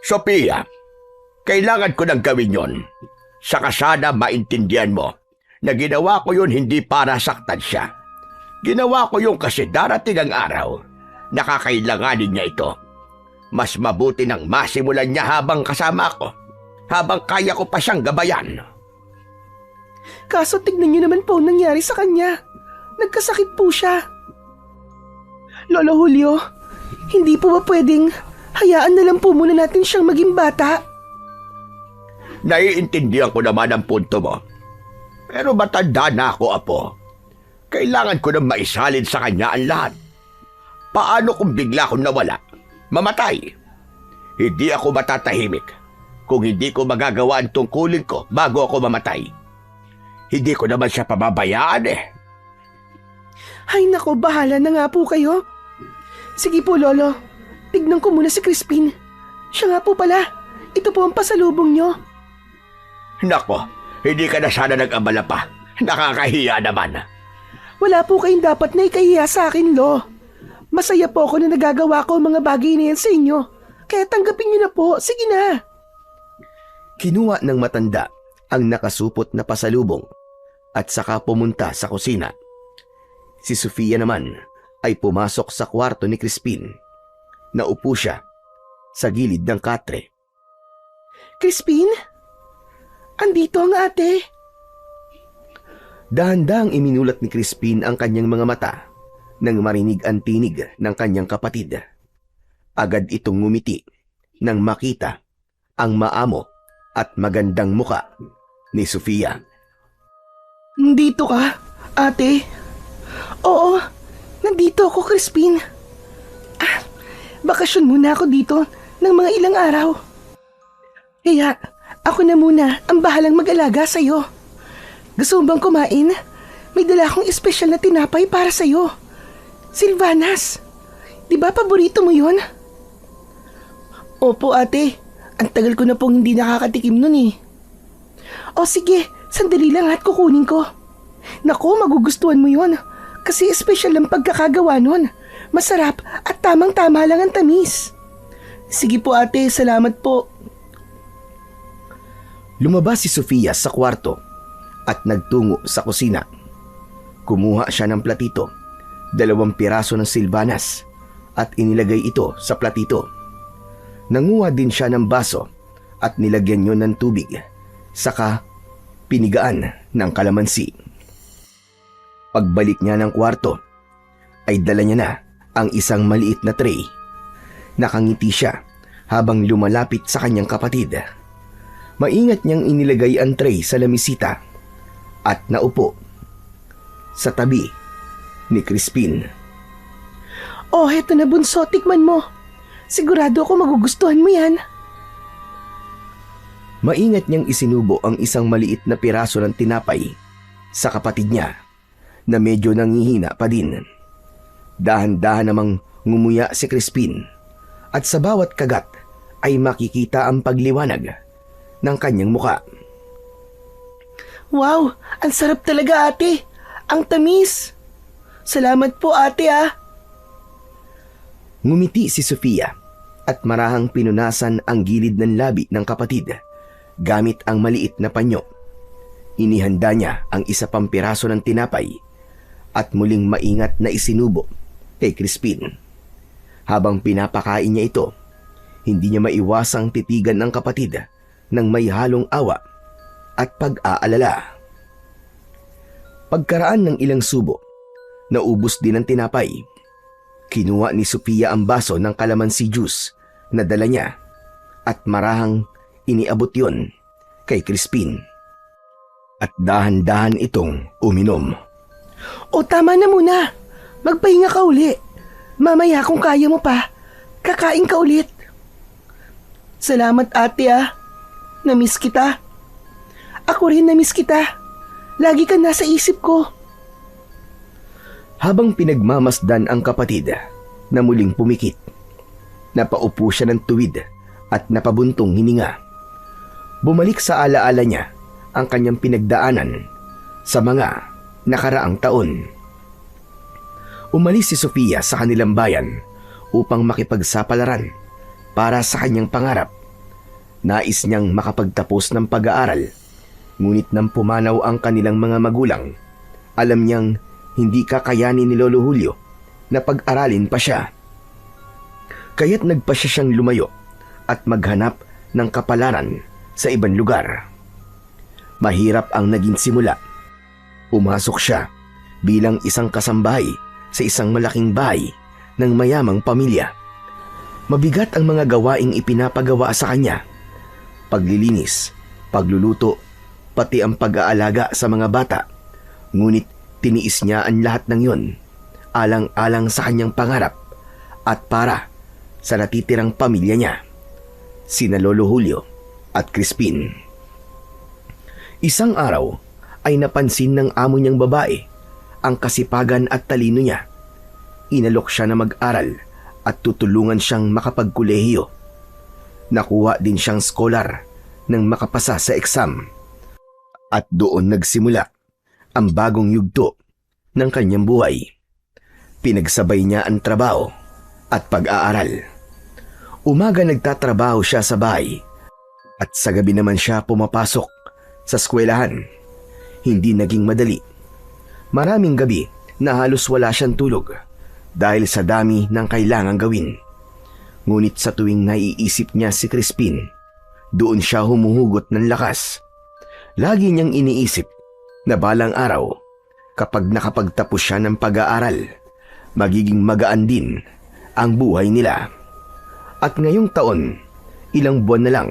Sophia, Kailangan ko nang gawin yon. Saka sana maintindihan mo na ginawa ko yun hindi para saktan siya. Ginawa ko yun kasi darating ang araw na kakailanganin niya ito. Mas mabuti nang masimulan niya habang kasama ko, habang kaya ko pa siyang gabayan. Kaso tignan niyo naman po ang nangyari sa kanya. Nagkasakit po siya. Lolo Julio, hindi po ba pwedeng hayaan na lang po muna natin siyang maging bata? Naiintindihan ko naman ang punto mo. Pero matanda na ako, Apo. Kailangan ko nang maisalin sa kanya ang lahat. Paano kung bigla akong nawala? Mamatay? Hindi ako matatahimik kung hindi ko magagawa ang tungkulin ko bago ako mamatay. Hindi ko naman siya pababayaan eh. Ay nako, bahala na nga po kayo. Sige po, Lolo. Tignan ko muna si Crispin. Siya nga po pala. Ito po ang pasalubong niyo. Nako, hindi ka na sana nag-abala pa. Nakakahiya naman. Wala po kayong dapat na ikahiya sa akin, Lo. Masaya po ako na nagagawa ko ang mga bagay na yan sa inyo. Kaya tanggapin niyo na po. Sige na. Kinuha ng matanda ang nakasupot na pasalubong at saka pumunta sa kusina. Si Sofia naman ay pumasok sa kwarto ni Crispin. Naupo siya sa gilid ng katre. Crispin? Andito ang ate. Dahan-dahang iminulat ni Crispin ang kanyang mga mata nang marinig ang tinig ng kanyang kapatid. Agad itong ngumiti nang makita ang maamo at magandang muka ni Sofia. Nandito ka, ate? Oo, nandito ako, Crispin. Bakasyon muna ako dito ng mga ilang araw. Kaya ako na muna ang bahalang mag-alaga sa'yo. Gusto mo bang kumain? May dala akong espesyal na tinapay para sa'yo. Silvanas, di ba paborito mo yon? Opo ate, ang tagal ko na pong hindi nakakatikim nun eh. O sige, sandali lang at kukunin ko. Naku, magugustuhan mo yon. Kasi espesyal ang pagkakagawa nun. Masarap at tamang-tama lang ang tamis. Sige po ate, salamat po. Lumabas si Sofia sa kwarto at nagtungo sa kusina. Kumuha siya ng platito, 2 piraso ng silvanas at inilagay ito sa platito. Nanguha din siya ng baso at nilagyan yun ng tubig, saka pinigaan ng kalamansi. Pagbalik niya ng kwarto, ay dala niya na ang isang maliit na tray. Nakangiti siya habang lumalapit sa kanyang kapatid. Maingat niyang inilagay ang tray sa lamisita at naupo sa tabi ni Crispin. Oh, heto na bunso, tikman mo. Sigurado ako magugustuhan mo yan. Maingat niyang isinubo ang isang maliit na piraso ng tinapay sa kapatid niya na medyo nangihina pa din. Dahan-dahan namang ngumuya si Crispin at sa bawat kagat ay makikita ang pagliwanag ng kanyang muka. Wow, ang sarap talaga ate. Ang tamis. Salamat po ate ah. Ngumiti si Sofia at marahang pinunasan ang gilid ng labi ng kapatid gamit ang maliit na panyo. Inihanda niya ang isa pang piraso ng tinapay at muling maingat na isinubo kay Crispin. Habang pinapakain niya ito, hindi niya maiwasang titigan ng kapatid ng may halong awa at pag-aalala. Pagkaraan ng ilang subo, naubos din ang tinapay. Kinuha ni Sofia ang baso ng kalamansi juice na dala niya at marahang iniabot yon kay Crispin. At dahan-dahan itong uminom. O tama na muna. Magpahinga ka uli. Mamaya kung kaya mo pa, kakain ka ulit. Salamat ate ah. Namiss kita. Ako rin namiss kita. Lagi ka nasa isip ko. Habang pinagmamasdan ang kapatid na muling pumikit, napaupo siya ng tuwid at napabuntong hininga. Bumalik sa alaala niya ang kanyang pinagdaanan sa mga nakaraang taon. Umalis si Sofia sa kanilang bayan upang makipagsapalaran para sa kanyang pangarap Nais niyang makapagtapos ng pag-aaral, ngunit nang pumanaw ang kanilang mga magulang, alam niyang hindi kakayanin ni Lolo Julio na pag-aralin pa siya. Kaya't nagpa siya siyang lumayo at maghanap ng kapalaran sa ibang lugar. Mahirap ang naging simula. Pumasok siya bilang isang kasambahay sa isang malaking bahay ng mayamang pamilya. Mabigat ang mga gawaing ipinapagawa sa kanya. Paglilinis, pagluluto, pati ang pag-aalaga sa mga bata. Ngunit tiniis niya ang lahat ng yun, alang-alang sa kanyang pangarap at para sa natitirang pamilya niya, sina Lolo Julio at Crispin. Isang araw ay napansin ng amo niyang babae ang kasipagan at talino niya. Inalok siya na mag-aral at tutulungan siyang makapagkolehiyo. Nakuha din siyang scholar nang makapasa sa exam. At doon nagsimula ang bagong yugto ng kanyang buhay. Pinagsabay niya ang trabaho at pag-aaral. Umaga nagtatrabaho siya sa bahay at sa gabi naman siya pumapasok sa eskwelahan. Hindi naging madali. Maraming gabi na halos wala siyang tulog dahil sa dami ng kailangang gawin. Ngunit sa tuwing naiisip niya si Crispin, doon siya humuhugot ng lakas. Lagi niyang iniisip na balang araw, kapag nakapagtapos siya ng pag-aaral, magiging magaan din ang buhay nila. At ngayong taon, ilang buwan na lang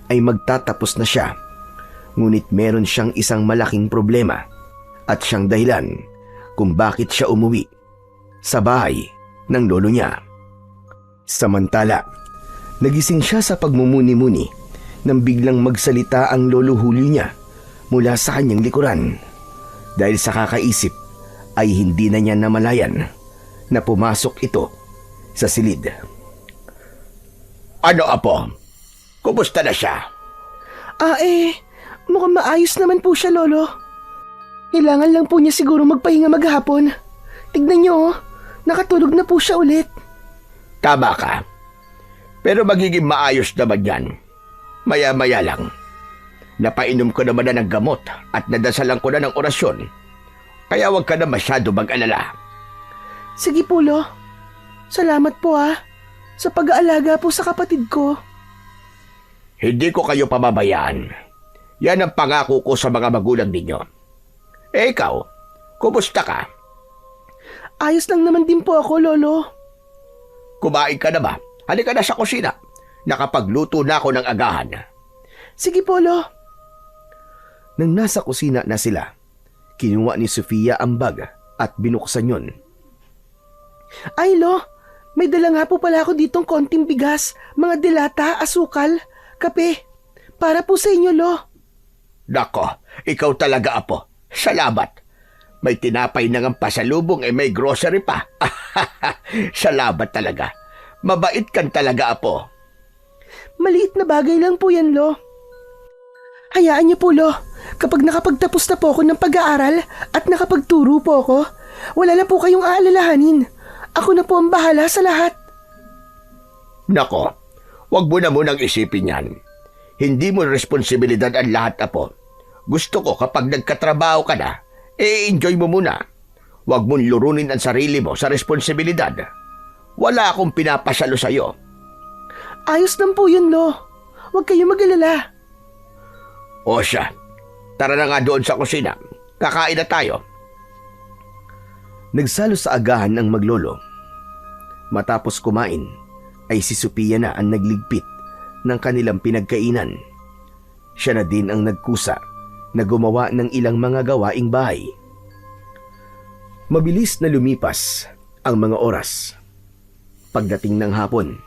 ay magtatapos na siya. Ngunit meron siyang isang malaking problema at siyang dahilan kung bakit siya umuwi sa bahay ng lolo niya. Samantala, nagising siya sa pagmumuni-muni nang biglang magsalita ang Lolo Julio niya mula sa kanyang likuran. Dahil sa kakaisip ay hindi na niya namalayan na pumasok ito sa silid. Ano, Apo? Kumusta na siya? Mukhang maayos naman po siya, Lolo. Kailangan lang po niya siguro magpahinga maghapon. Tignan niyo, nakatulog na po siya ulit. Tama ka. Pero magiging maayos naman yan. Maya-maya lang. Napainom ko naman na ng gamot at nadasalan ko na ng orasyon. Kaya huwag ka na masyado mag-alala. Sige po, Lo. Salamat po sa pag-aalaga po sa kapatid ko. Hindi ko kayo pababayaan. Yan ang pangako ko sa mga magulang ninyo. Ikaw, kumusta ka? Ayos lang naman din po ako, Lolo. Kumain ka na ba? Halika na sa kusina. Nakapagluto na ako ng agahan. Sige po, Lo. Nang nasa kusina na sila, kinuha ni Sofia ang bag at binuksan yun. Ay, Lo, may dala nga po pala ako ditong konting bigas, mga delata, asukal, kape. Para po sa inyo, Lo. Nako, ikaw talaga, Apo. Salamat. May tinapay na ngang pasalubong may grocery pa. Salamat talaga. Mabait kan talaga, Apo. Maliit na bagay lang po yan, Lo. Hayaan niyo po, Lo. Kapag nakapagtapos na po ako ng pag-aaral at nakapagturo po ako, wala na po kayong aalalahanin. Ako na po ang bahala sa lahat. Nako, wag mo na munang isipin yan. Hindi mo responsibilidad ang lahat, Apo. Gusto ko kapag nagkatrabaho ka na, enjoy mo muna. Huwag mong lurunin ang sarili mo sa responsibilidad. Wala akong pinapasalo sa'yo. Ayos lang po yun, Lo. Huwag kayong mag-alala. O siya, tara na nga doon sa kusina. Kakain na tayo. Nagsalo sa agahan ang maglolo. Matapos kumain, ay si Sophia na ang nagligpit ng kanilang pinagkainan. Siya na din ang nagkusa na gumawa ng ilang mga gawaing bahay. Mabilis na lumipas ang mga oras. Pagdating ng hapon,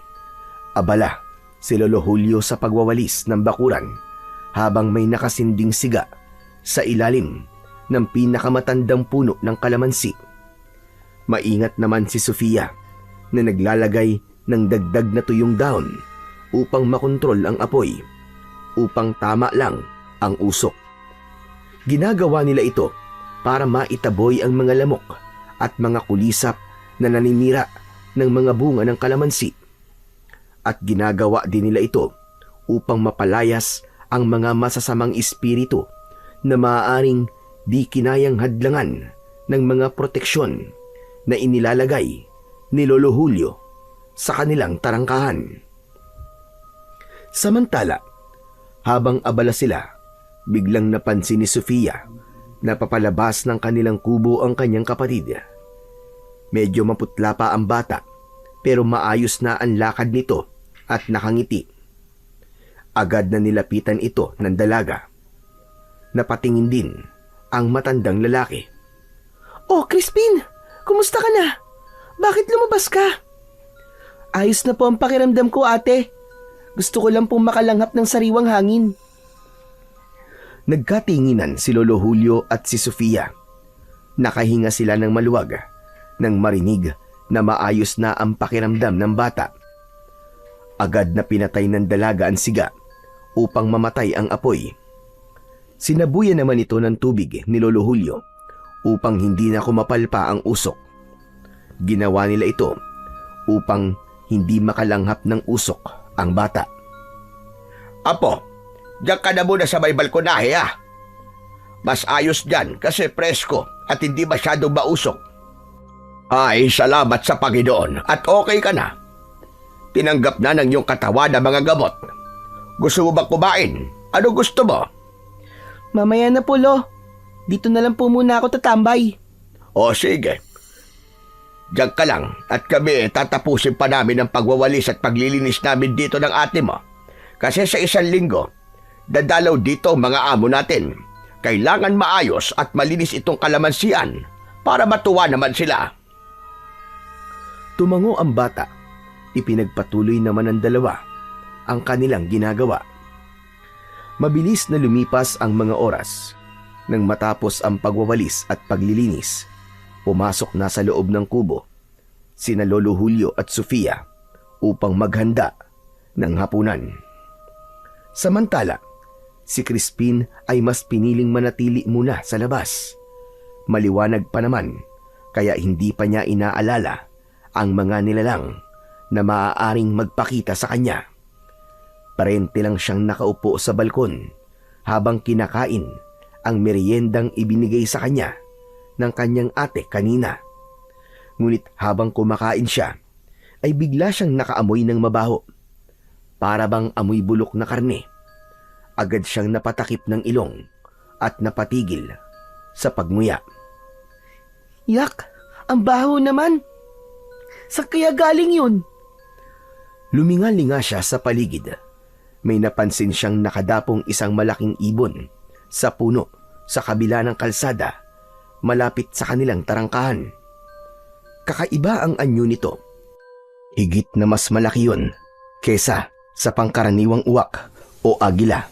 abala si Lolo Julio sa pagwawalis ng bakuran habang may nakasinding siga sa ilalim ng pinakamatandang puno ng kalamansi. Maingat naman si Sofia na naglalagay ng dagdag na tuyong dahon upang makontrol ang apoy, upang tama lang ang usok. Ginagawa nila ito para maitaboy ang mga lamok at mga kulisap na naninira ng mga bunga ng kalamansi. At ginagawa din nila ito upang mapalayas ang mga masasamang espiritu na maaaring di kinayang hadlangan ng mga proteksyon na inilalagay ni Lolo Julio sa kanilang tarangkahan. Samantala, habang abala sila, biglang napansin ni Sofia na papalabas ng kanilang kubo ang kanyang kapatid. Medyo maputla pa ang bata pero maayos na ang lakad nito at nakangiti. Agad na nilapitan ito ng dalaga. Napatingin din ang matandang lalaki. Oh, Crispin! Kumusta ka na? Bakit lumabas ka? Ayos na po ang pakiramdam ko, ate. Gusto ko lang pong makalanghap ng sariwang hangin. Nagkatinginan si Lolo Julio at si Sofia. Nakahinga sila ng maluwag nang marinig na maayos na ang pakiramdam ng bata. Agad na pinatay ng dalaga ang siga upang mamatay ang apoy. Sinabuyan naman ito ng tubig ni Lolo Julio upang hindi na kumapal pa ang usok. Ginawa nila ito upang hindi makalanghap ng usok ang bata. Apo, diyan ka na muna sa may balkonahe ha. Mas ayos dyan kasi presko at hindi masyadong mausok. Ay, salamat sa Panginoon at okay ka na. Tinanggap na ng iyong katawan ang mga gamot. Gusto mo ba kumain? Ano gusto mo? Mamaya na po, Lo. Dito na lang po muna ako tatambay. O sige. Diyan ka lang at kami tatapusin pa namin ang pagwawalis at paglilinis namin dito ng ate mo. Kasi sa isang linggo, dadalaw dito ang mga amo natin. Kailangan maayos at malinis itong kalamansian para matuwa naman sila. Tumango ang bata. Ipinagpatuloy naman ng dalawa ang kanilang ginagawa. Mabilis na lumipas ang mga oras. Nang matapos ang pagwawalis at paglilinis, pumasok na sa loob ng kubo sina Lolo Julio at Sofia upang maghanda ng hapunan. Samantala, si Crispin ay mas piniling manatili muna sa labas. Maliwanag pa naman kaya hindi pa niya inaalala ang mga nilalang na maaaring magpakita sa kanya. Parente lang siyang nakaupo sa balkon habang kinakain ang meriendang ibinigay sa kanya ng kanyang ate kanina. Ngunit habang kumakain siya, ay bigla siyang nakaamoy ng mabaho. Para bang amoy bulok na karne. Agad siyang napatakip ng ilong at napatigil sa pagmuya. Yak! Ang baho naman! Saan kaya galing yun? Luminga-linga siya sa paligid. May napansin siyang nakadapong isang malaking ibon sa puno sa kabila ng kalsada malapit sa kanilang tarangkahan. Kakaiba ang anyo nito. Higit na mas malaki yun kesa sa pangkaraniwang uwak o agila.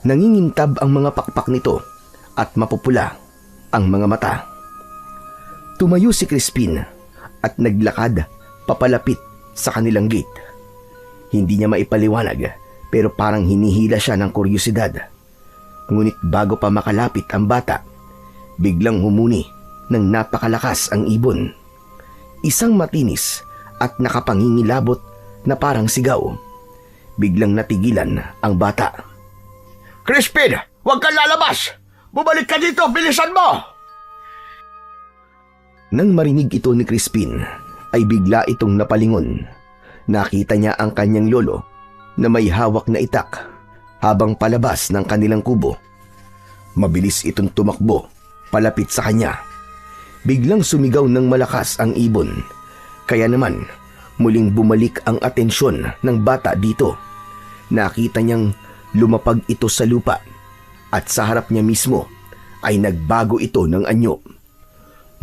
Nangingintab ang mga pakpak nito at mapupula ang mga mata. Tumayo si Crispin at naglakad papalapit sa kanilang gate. Hindi niya maipaliwanag pero parang hinihila siya ng kuryosidad. Ngunit bago pa makalapit ang bata, biglang humuni ng napakalakas ang ibon. Isang matinis at nakapangingilabot na parang sigaw. Biglang natigilan ang bata. Crispin, huwag kang lalabas! Bumalik ka dito, bilisan mo! Nang marinig ito ni Crispin, ay bigla itong napalingon. Nakita niya ang kanyang lolo na may hawak na itak habang palabas ng kanilang kubo. Mabilis itong tumakbo palapit sa kanya. Biglang sumigaw ng malakas ang ibon. Kaya naman muling bumalik ang atensyon ng bata dito. Nakita niyang lumapag ito sa lupa at sa harap niya mismo ay nagbago ito ng anyo.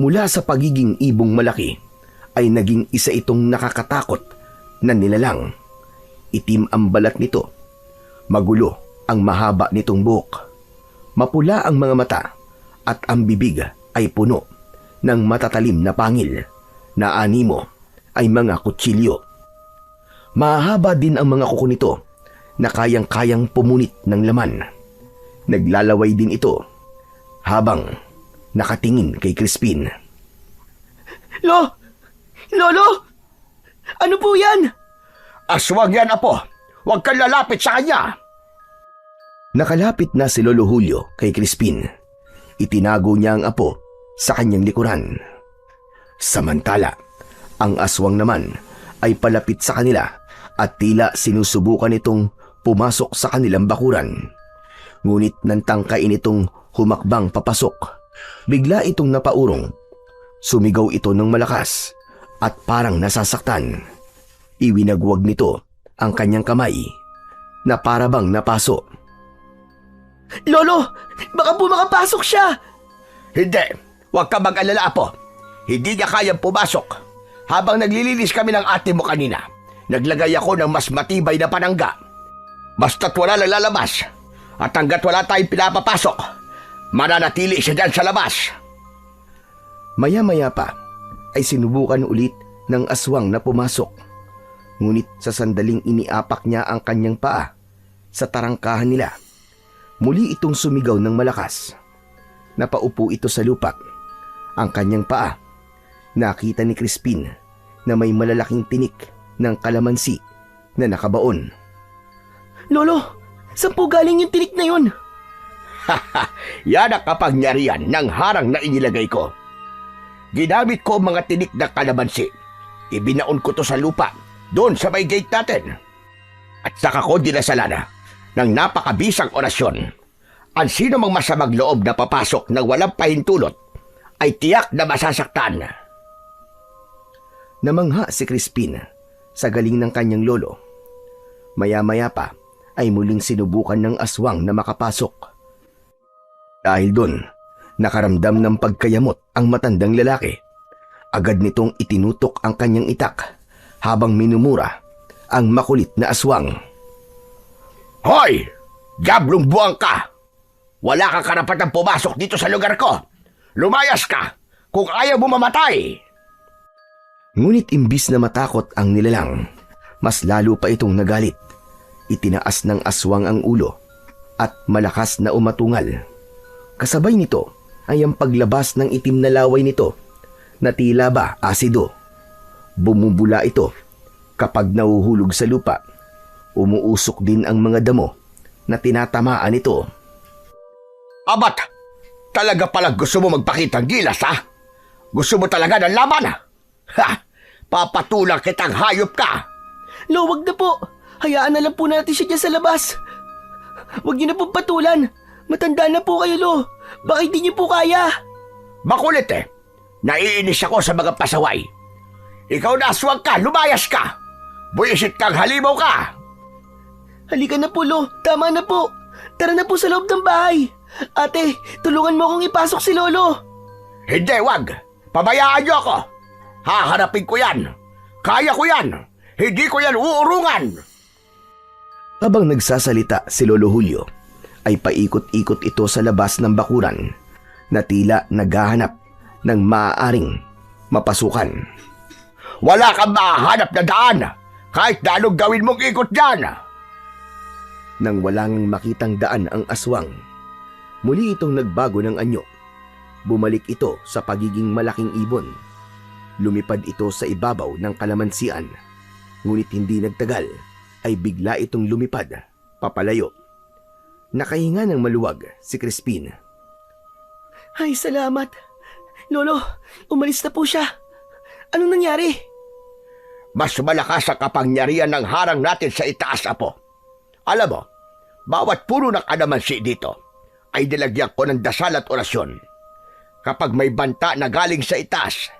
Mula sa pagiging ibong malaki ay naging isa itong nakakatakot na nilalang. Itim ang balat nito. Magulo ang mahaba nitong buhok. Mapula ang mga mata at ang bibig ay puno ng matatalim na pangil na animo ay mga kutsilyo. Mahaba din ang mga kuko nito na kayang-kayang pumunit ng laman. Naglalaway din ito habang nakatingin kay Crispin. Lolo! Ano po yan? Aswang yan, apo! Huwag kang lalapit sa kanya! Nakalapit na si Lolo Julio kay Crispin. Itinago niya ang apo sa kanyang likuran. Samantala, ang aswang naman ay palapit sa kanila at tila sinusubukan itong pumasok sa kanilang bakuran. Ngunit nang tangkain itong humakbang papasok, bigla itong napaurong. Sumigaw ito ng malakas at parang nasasaktan. Iwinagwag nito ang kanyang kamay na parabang napaso. Lolo, baka po makapasok siya! Hindi! Huwag ka mag-alala, apo. Hindi niya kayang pumasok. Habang naglilinis kami ng ate mo kanina, naglagay ako ng mas matibay na panangga. Basta't wala lang lalabas. At hanggat wala tayong pinapapasok, mananatili siya dyan sa labas. Maya-maya pa ay sinubukan ulit ng aswang na pumasok. Ngunit sa sandaling iniapak niya ang kanyang paa sa tarangkahan nila, muli itong sumigaw ng malakas. Napaupo ito sa lupa. Ang kanyang paa, nakita ni Crispin na may malalaking tinik ng kalamansi na nakabaon. Lolo, saan po galing yung tinik na yun? Yan ang kapangyarihan ng harang na inilagay ko. Ginamit ko ang mga tinik na kalamansi. Ibinaon ko to sa lupa, doon sa may gate natin. At saka ko dinasalana ng napakabisang orasyon. Ang sino mang masamang loob na papasok ng walang pahintulot ay tiyak na masasaktan. Namangha si Crispin sa galing ng kanyang lolo. Maya-maya pa ay muling sinubukan ng aswang na makapasok. Dahil doon, nakaramdam ng pagkayamot ang matandang lalaki. Agad nitong itinutok ang kanyang itak habang minumura ang makulit na aswang. Hoy! Diablong buwang ka! Wala kang karapatang pumasok dito sa lugar ko! Lumayas ka kung ayaw mo mamatay! Ngunit imbis na matakot ang nilalang, mas lalo pa itong nagalit. Itinaas ng aswang ang ulo at malakas na umatungal. Kasabay nito ay ang paglabas ng itim na laway nito na tila ba asido. Bumubula ito kapag nahuhulog sa lupa. Umuusok din ang mga damo na tinatamaan ito. Abat! Talaga palang gusto mo magpakitang gilas, ha? Gusto mo talaga ng laban, ha? Ha! Papatulang kitang hayop ka! Lo, wag na po. Hayaan na lang po natin siya dyan sa labas. Wag niyo na pong patulan. Matanda na po kayo, Lo. Baka hindi niyo po kaya. Makulit eh. Naiinis ako sa mga pasaway. Ikaw na aswang ka, lumayas ka! Buisit kang halimaw ka! Halika na po, Lo. Tama na po. Tara na po sa loob ng bahay. Ate, tulungan mo akong ipasok si Lolo. Hindi, wag! Pabayaan niyo ako! Haharapin ko yan! Kaya ko yan! Hindi ko yan uurungan! Habang nagsasalita si Lolo Julio, ay paikot-ikot ito sa labas ng bakuran na tila naghahanap ng maaaring mapasukan. Wala kang mahanap na daan! Kahit na anong gawin mong ikot dyan! Nang walang makitang daan ang aswang, muli itong nagbago ng anyo. Bumalik ito sa pagiging malaking ibon. Lumipad ito sa ibabaw ng kalamansian. Ngunit hindi nagtagal ay bigla itong lumipad papalayo. Nakahinga ng maluwag si Crispin. Ay, salamat. Lolo, umalis na po siya. Anong nangyari? Mas malakas ang kapangyarihan ng harang natin sa itaas, apo. Alam mo, bawat puno ng kalamansi dito ay nilagyan ko ng dasal at orasyon. Kapag may banta na galing sa itaas,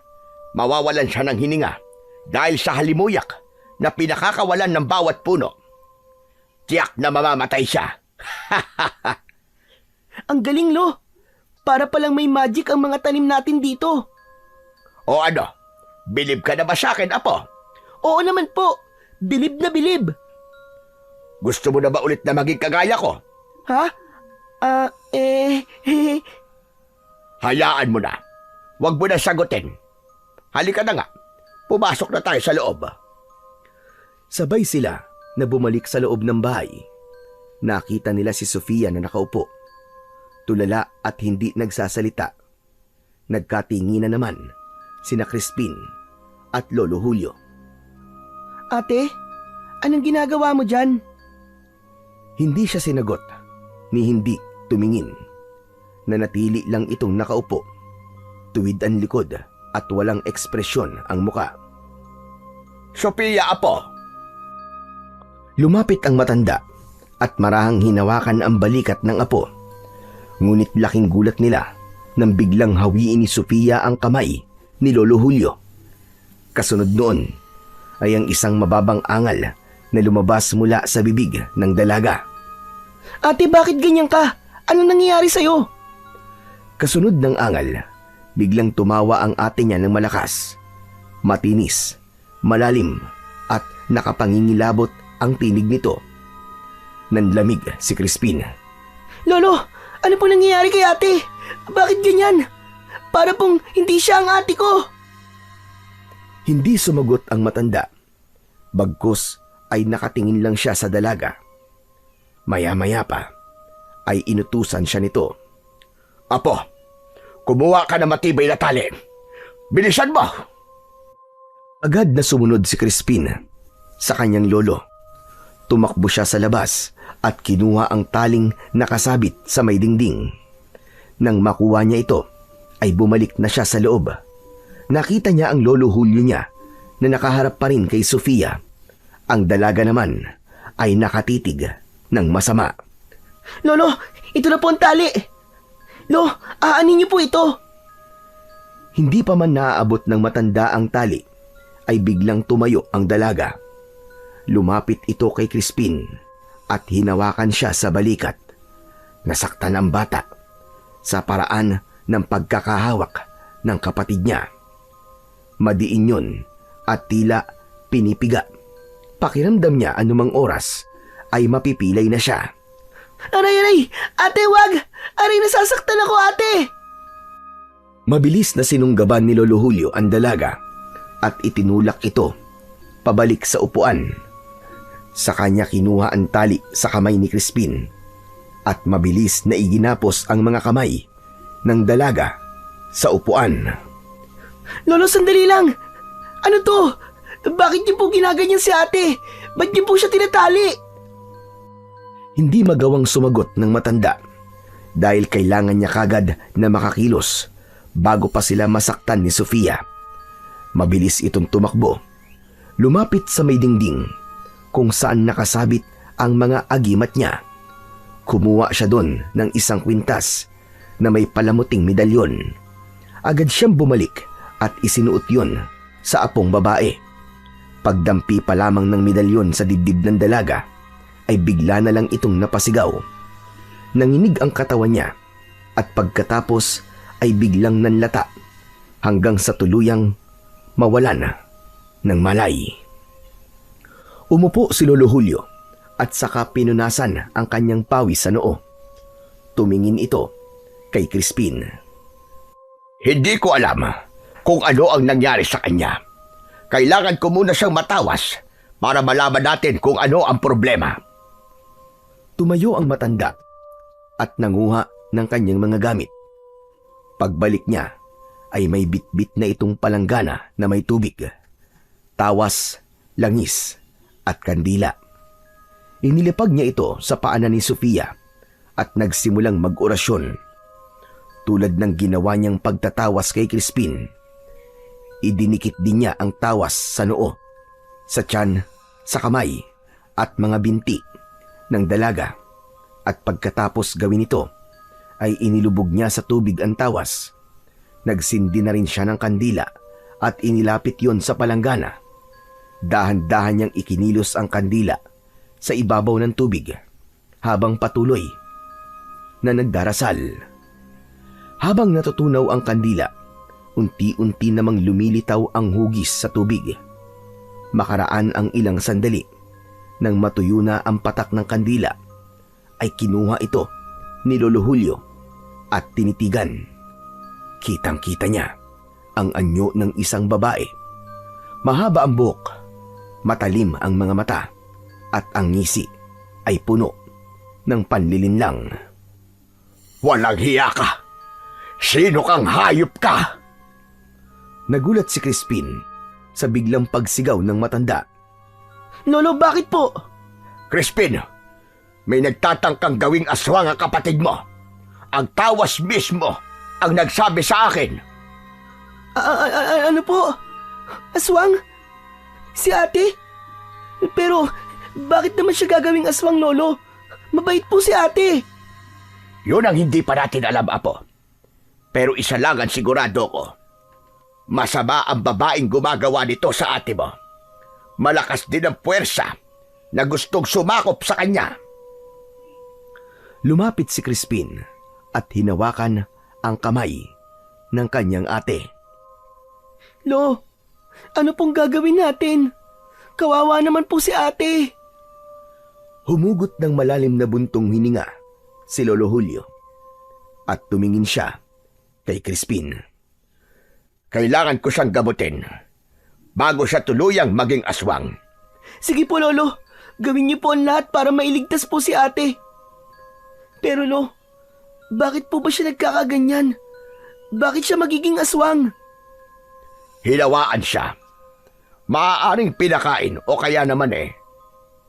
mawawalan siya ng hininga dahil sa halimuyak na pinakakawalan ng bawat puno. Tiyak na mamamatay siya. Ang galing, Lo. Para palang may magic ang mga tanim natin dito. O ano, bilib ka na ba sa akin, apo? Oo naman po. Bilib na bilib. Gusto mo na ba ulit na maging kagaya ko? Ha? Hayaan mo na. Huwag mo na sagutin. Halika na nga. Pumasok na tayo sa loob. Sabay sila na bumalik sa loob ng bahay. Nakita nila si Sofia na nakaupo. Tulala at hindi nagsasalita. Nagkatinginan naman sina Crispin at Lolo Julio. Ate, anong ginagawa mo dyan? Hindi siya sinagot ni hindi tumingin. Nanatili lang itong nakaupo, tuwid ang likod at walang ekspresyon ang muka. Sophia, apo. Lumapit ang matanda at marahang hinawakan ang balikat ng apo. Ngunit laking gulat nila nang biglang hawiin ni Sofia ang kamay ni Lolo Julio. Kasunod noon ay ang isang mababang angal na lumabas mula sa bibig ng dalaga. Ate, bakit ganyan ka? Ano nangyayari sa'yo? Kasunod ng angal, biglang tumawa ang ate niya ng malakas. Matinis, malalim at nakapangingilabot ang tinig nito. Nanlamig si Crispin. Lolo, ano po nangyayari kay ate? Bakit ganyan? Para pong hindi siya ang ate ko. Hindi sumagot ang matanda. Bagkus ay nakatingin lang siya sa dalaga. Maya-maya pa ay inutusan siya nito. Apo, kumuha ka ng matibay na tali. Bilisan mo! Agad na sumunod si Crispin sa kanyang lolo. Tumakbo siya sa labas at kinuha ang taling nakasabit sa may dingding. Nang makuha niya ito, ay bumalik na siya sa loob. Nakita niya ang Lolo Julio niya na nakaharap pa rin kay Sofia. Ang dalaga naman ay nakatitig ng masama. Lolo, ito na po ang tali. Lo, aanin niyo po ito. Hindi pa man naaabot ng matanda ang tali, ay biglang tumayo ang dalaga. Lumapit ito kay Crispin at hinawakan siya sa balikat. Nasaktan ang bata sa paraan ng pagkakahawak ng kapatid niya. Madiin yun at tila pinipiga. Pakiramdam niya anumang oras ay mapipilay na siya. Aray! Ate, wag! Aray, nasasaktan ako, ate! Mabilis na sinunggaban ni Lolo Julio ang dalaga at itinulak ito pabalik sa upuan. Sa kanya kinuha ang tali sa kamay ni Crispin at mabilis na iginapos ang mga kamay ng dalaga sa upuan. Lolo, sandali lang! Ano to? Bakit niyo po ginaganyan si ate? Ba't niyo po siya tinatali? Hindi magawang sumagot ng matanda dahil kailangan niya kagad na makakilos bago pa sila masaktan ni Sofia. Mabilis itong tumakbo. Lumapit sa may dingding kung saan nakasabit ang mga agimat niya. Kumuha siya doon ng isang kwintas na may palamuting medalyon. Agad siyang bumalik at isinuot yon sa apong babae. Pagdampi pa lamang ng medalyon sa dibdib ng dalaga, ay bigla na lang itong napasigaw. Nanginig ang katawan niya at pagkatapos ay biglang nanlata hanggang sa tuluyang mawalan ng malay. Umupo si Lolo Julio at saka pinunasan ang kanyang pawis sa noo. Tumingin ito kay Crispin. Hindi ko alam kung ano ang nangyari sa kanya. Kailangan ko muna siyang matawas para malaman natin kung ano ang problema. Tumayo ang matanda at nanguha ng kanyang mga gamit. Pagbalik niya ay may bitbit na itong palanggana na may tubig, tawas, langis at kandila. Inilipag niya ito sa paanan ni Sofia at nagsimulang mag-orasyon. Tulad ng ginawa niyang pagtatawas kay Crispin, idinikit din niya ang tawas sa noo, sa tiyan, sa kamay at mga binti ng dalaga, at pagkatapos gawin ito ay inilubog niya sa tubig ang tawas. Nagsindi na rin siya ng kandila at inilapit yon sa palanggana. Dahan-dahan niyang ikinilos ang kandila sa ibabaw ng tubig habang patuloy na nagdarasal. Habang natutunaw ang kandila, unti-unti namang lumilitaw ang hugis sa tubig. Makaraan ang ilang sandali, nang matuyo na ang patak ng kandila, ay kinuha ito ni Lolo Julio at tinitigan. Kitang-kita niya ang anyo ng isang babae. Mahaba ang buhok, matalim ang mga mata, at ang ngisi ay puno ng panlilinlang. Walang hiya ka! Sino kang hayop ka? Nagulat si Crispin sa biglang pagsigaw ng matanda. Lolo, bakit po? Crispin, May nagtatangkang gawing aswang ang kapatid mo. Ang tawas mismo ang nagsabi sa akin. Ano po? Aswang? Si ate? Pero, bakit naman siya gagawing aswang, Lolo? Mabait po si ate. Yun ang hindi pa natin alam, Apo. Pero isa lang ang sigurado ko. Masama ang babaeng gumagawa nito sa ate mo. Malakas din ang puwersa na gustong sumakop sa kanya. Lumapit si Crispin at hinawakan ang kamay ng kanyang ate. Lo, ano pong gagawin natin? Kawawa naman po si ate. Humugot ng malalim na buntong hininga si Lolo Julio at tumingin siya kay Crispin. Kailangan ko siyang gamutin bago siya tuluyang maging aswang. Sige po, Lolo. Gawin niyo po ang lahat para mailigtas po si ate. Pero Lo, bakit po ba siya nagkakaganyan? Bakit siya magiging aswang? Hilawaan siya. Maaaring pinakain o kaya naman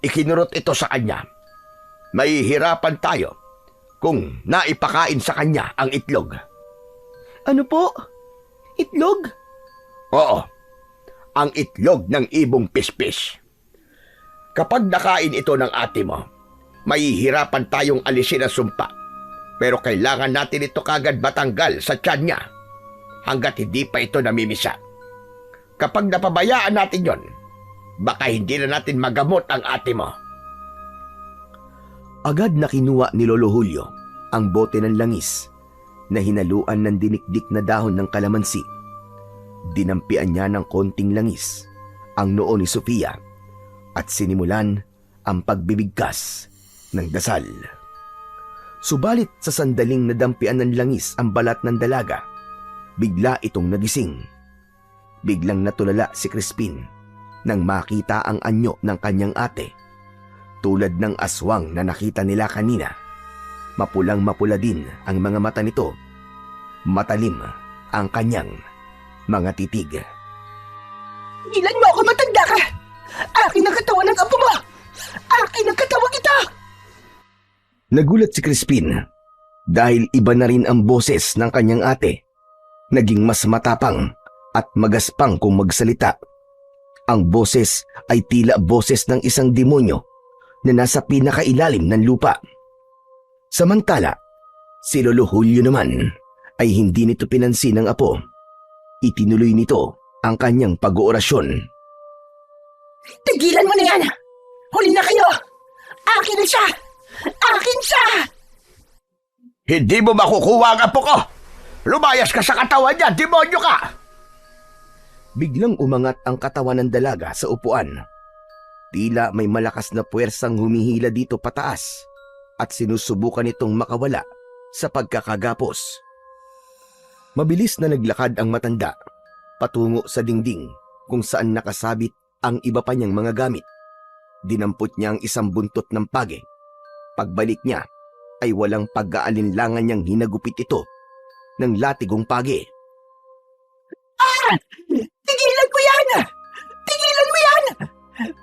ikinurot ito sa kanya. Mahihirapan tayo kung naipakain sa kanya ang itlog. Ano po? Itlog? Oo, ang itlog ng ibong pispis. Kapag nakain ito ng ate mo, mahihirapan tayong alisin ang sumpa. Pero kailangan natin ito kagad matanggal sa tiyan niya hanggat hindi pa ito namimisa. Kapag napabayaan natin yon, baka hindi na natin magamot ang ate mo. Agad na kinuha ni Lolo Julio ang bote ng langis na hinaluan ng dinikdik na dahon ng kalamansi. Dinampian niya ng konting langis ang noo ni Sofia at sinimulan ang pagbibigkas ng dasal. Subalit sa sandaling nadampian ng langis ang balat ng dalaga, bigla itong nagising. Biglang natulala si Crispin nang makita ang anyo ng kanyang ate. Tulad ng aswang na nakita nila kanina, mapulang-mapula din ang mga mata nito. Matalim ang kanyang mga titig. Ilan mo ako, matanda ka! Akin ang katawan ng apo mo! Akin ang katawan ito! Nagulat si Crispin dahil iba na rin ang boses ng kanyang ate. Naging mas matapang at magaspang kung magsalita. Ang boses ay tila boses ng isang demonyo na nasa pinakailalim ng lupa. Samantala, si Lolo Julio naman ay hindi nito pinansin ng apo. Itinuloy nito ang kanyang pag-oorasyon. Tigilan mo na yan! Huli na kayo! Akin na siya! Akin siya! Hindi mo makukuha ang apo ko! Lumayas ka sa katawan niya, demonyo ka! Biglang umangat ang katawan ng dalaga sa upuan. Tila may malakas na puwersang humihila dito pataas at sinusubukan itong makawala sa pagkakagapos. Mabilis na naglakad ang matanda patungo sa dingding kung saan nakasabit ang iba pa niyang mga gamit. Dinampot niya ang isang buntot ng page. Pagbalik niya ay walang pag-aalinlangan niyang hinagupit ito ng latigong page. Tigilan mo yan! Tigilan mo yan!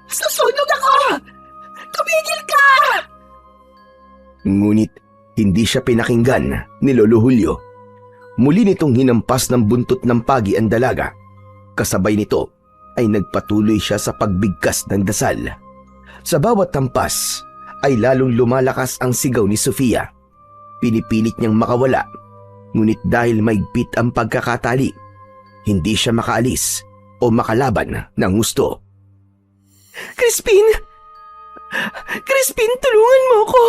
Susunog ako! Tumigil ka! Ngunit hindi siya pinakinggan ni Lolo Julio. Muli nitong hinampas ng buntot ng pagi ang dalaga. Kasabay nito ay nagpatuloy siya sa pagbigkas ng dasal. Sa bawat hampas ay lalong lumalakas ang sigaw ni Sofia. Pinipilit niyang makawala, ngunit dahil maigpit ang pagkakatali, hindi siya makaalis o makalaban ng gusto. Crispin! Crispin, tulungan mo ko!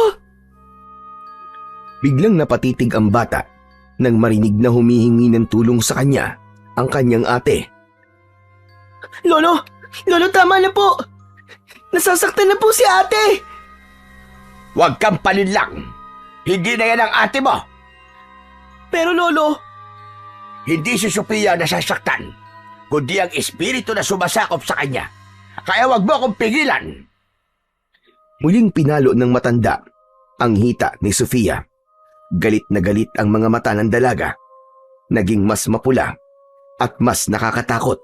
Biglang napatitig ang bata nang marinig na humihingi ng tulong sa kanya ang kanyang ate. Lolo! Lolo, tama na po! Nasasaktan na po si ate! Huwag kang palinlang! Hindi na yan ang ate mo! Pero Lolo... Hindi si Sophia nasasaktan, kundi ang espiritu na sumasakop sa kanya. Kaya wag mo akong pigilan! Muling pinalo ng matanda ang hita ni Sofia. Galit na galit ang mga mata ng dalaga. Naging mas mapula at mas nakakatakot.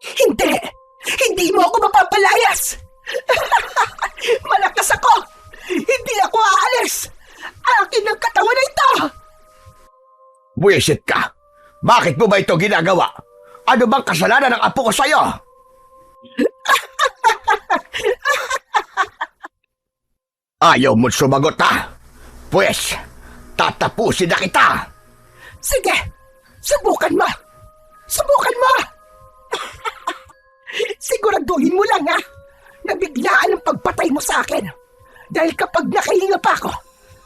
Hindi! Hindi mo ako mapapalayas! Malakas ako! Hindi ako aalis! Akin ang katawan na ito! Buwisit ka! Bakit mo ba ito ginagawa? Ano bang kasalanan ng apo ko sa'yo? Ayaw mo't sumagot ha? Pues, tatapusin na kita! Sige! Subukan mo! Subukan mo! Siguraduhin mo lang ha, na biglaan ang pagpatay mo sa akin. Dahil kapag nakahinga pa ako,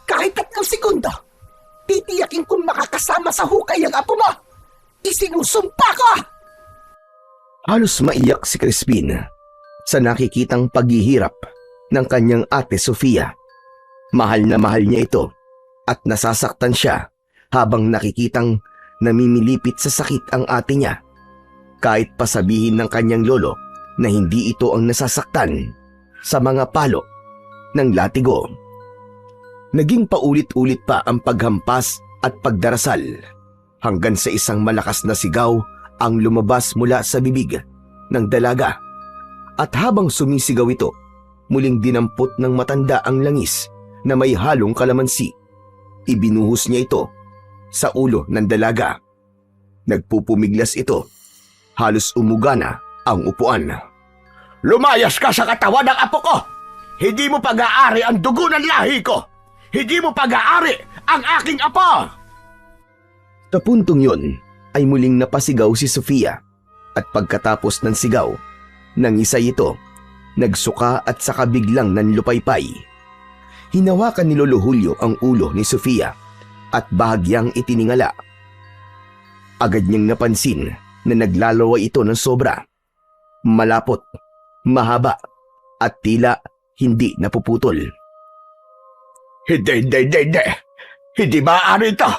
kahit 3 segundo, titiyakin kong makakasama sa hukay ang apo mo. Isinusumpa ko! Halos maiyak si Crispin sa nakikitang paghihirap ng kanyang ate Sofia. Mahal na mahal niya ito at nasasaktan siya habang nakikitang namimilipit sa sakit ang ate niya. Kahit pasabihin ng kanyang lolo na hindi ito ang nasasaktan sa mga palo ng latigo. Naging paulit-ulit pa ang paghampas at pagdarasal hanggang sa isang malakas na sigaw ang lumabas mula sa bibig ng dalaga. At habang sumisigaw ito, muling dinampot ng matanda ang langis na may halong kalamansi. Ibinuhos niya ito sa ulo ng dalaga. Nagpupumiglas ito. Halos umuga na ang upuan. Lumayas ka sa katawan ng apo ko! Hindi mo pag-aari ang dugo ng lahi ko! Hindi mo pag-aari ang aking apo! Sa puntong yun ay muling napasigaw si Sofia at pagkatapos ng sigaw, nangisay ito, nagsuka at saka biglang nanlupaypay. Hinawakan ni Lolo Julio ang ulo ni Sofia at bahagyang itiningala. Agad niyang napansin na naglalaway ito ng sobra. Malapot, mahaba at tila hindi napuputol. Hindi. Hindi maaari ito.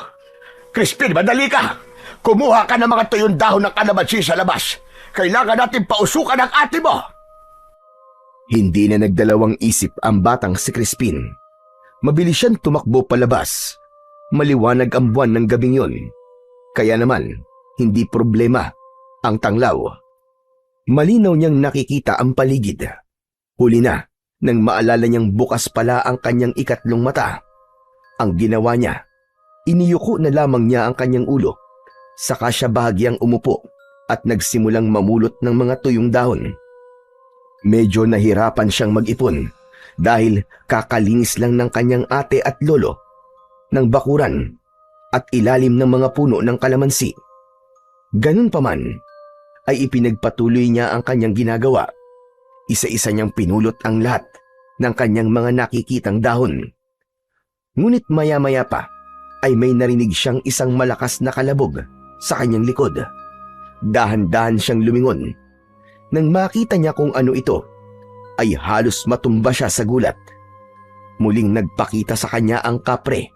Crispin, madali ka. Kumuha ka ng mga tuyong dahon ng kalamansi sa labas. Kailangan natin pausukan ang ate mo. Hindi na nagdalawang isip ang batang si Crispin. Mabilis siyang tumakbo palabas. Maliwanag ang buwan ng gabing yun. Kaya naman, hindi problema ang tanglaw. Malinaw niyang nakikita ang paligid. Huli na nang maalala niyang bukas pala ang kanyang ikatlong mata. Ang ginawa niya, iniyuko na lamang niya ang kanyang ulo. Saka siya bahagyang umupo at nagsimulang mamulot ng mga tuyong dahon. Medyo nahirapan siyang mag-ipon dahil kakalinis lang ng kanyang ate at lolo ng bakuran at ilalim ng mga puno ng kalamansi. Ganun pa man, ay ipinagpatuloy niya ang kanyang ginagawa. Isa-isa niyang pinulot ang lahat ng kanyang mga nakikitang dahon. Ngunit maya-maya pa ay may narinig siyang isang malakas na kalabog sa kanyang likod. Dahan-dahan siyang lumingon. Nang makita niya kung ano ito, ay halos matumba siya sa gulat. Muling nagpakita sa kanya ang kapre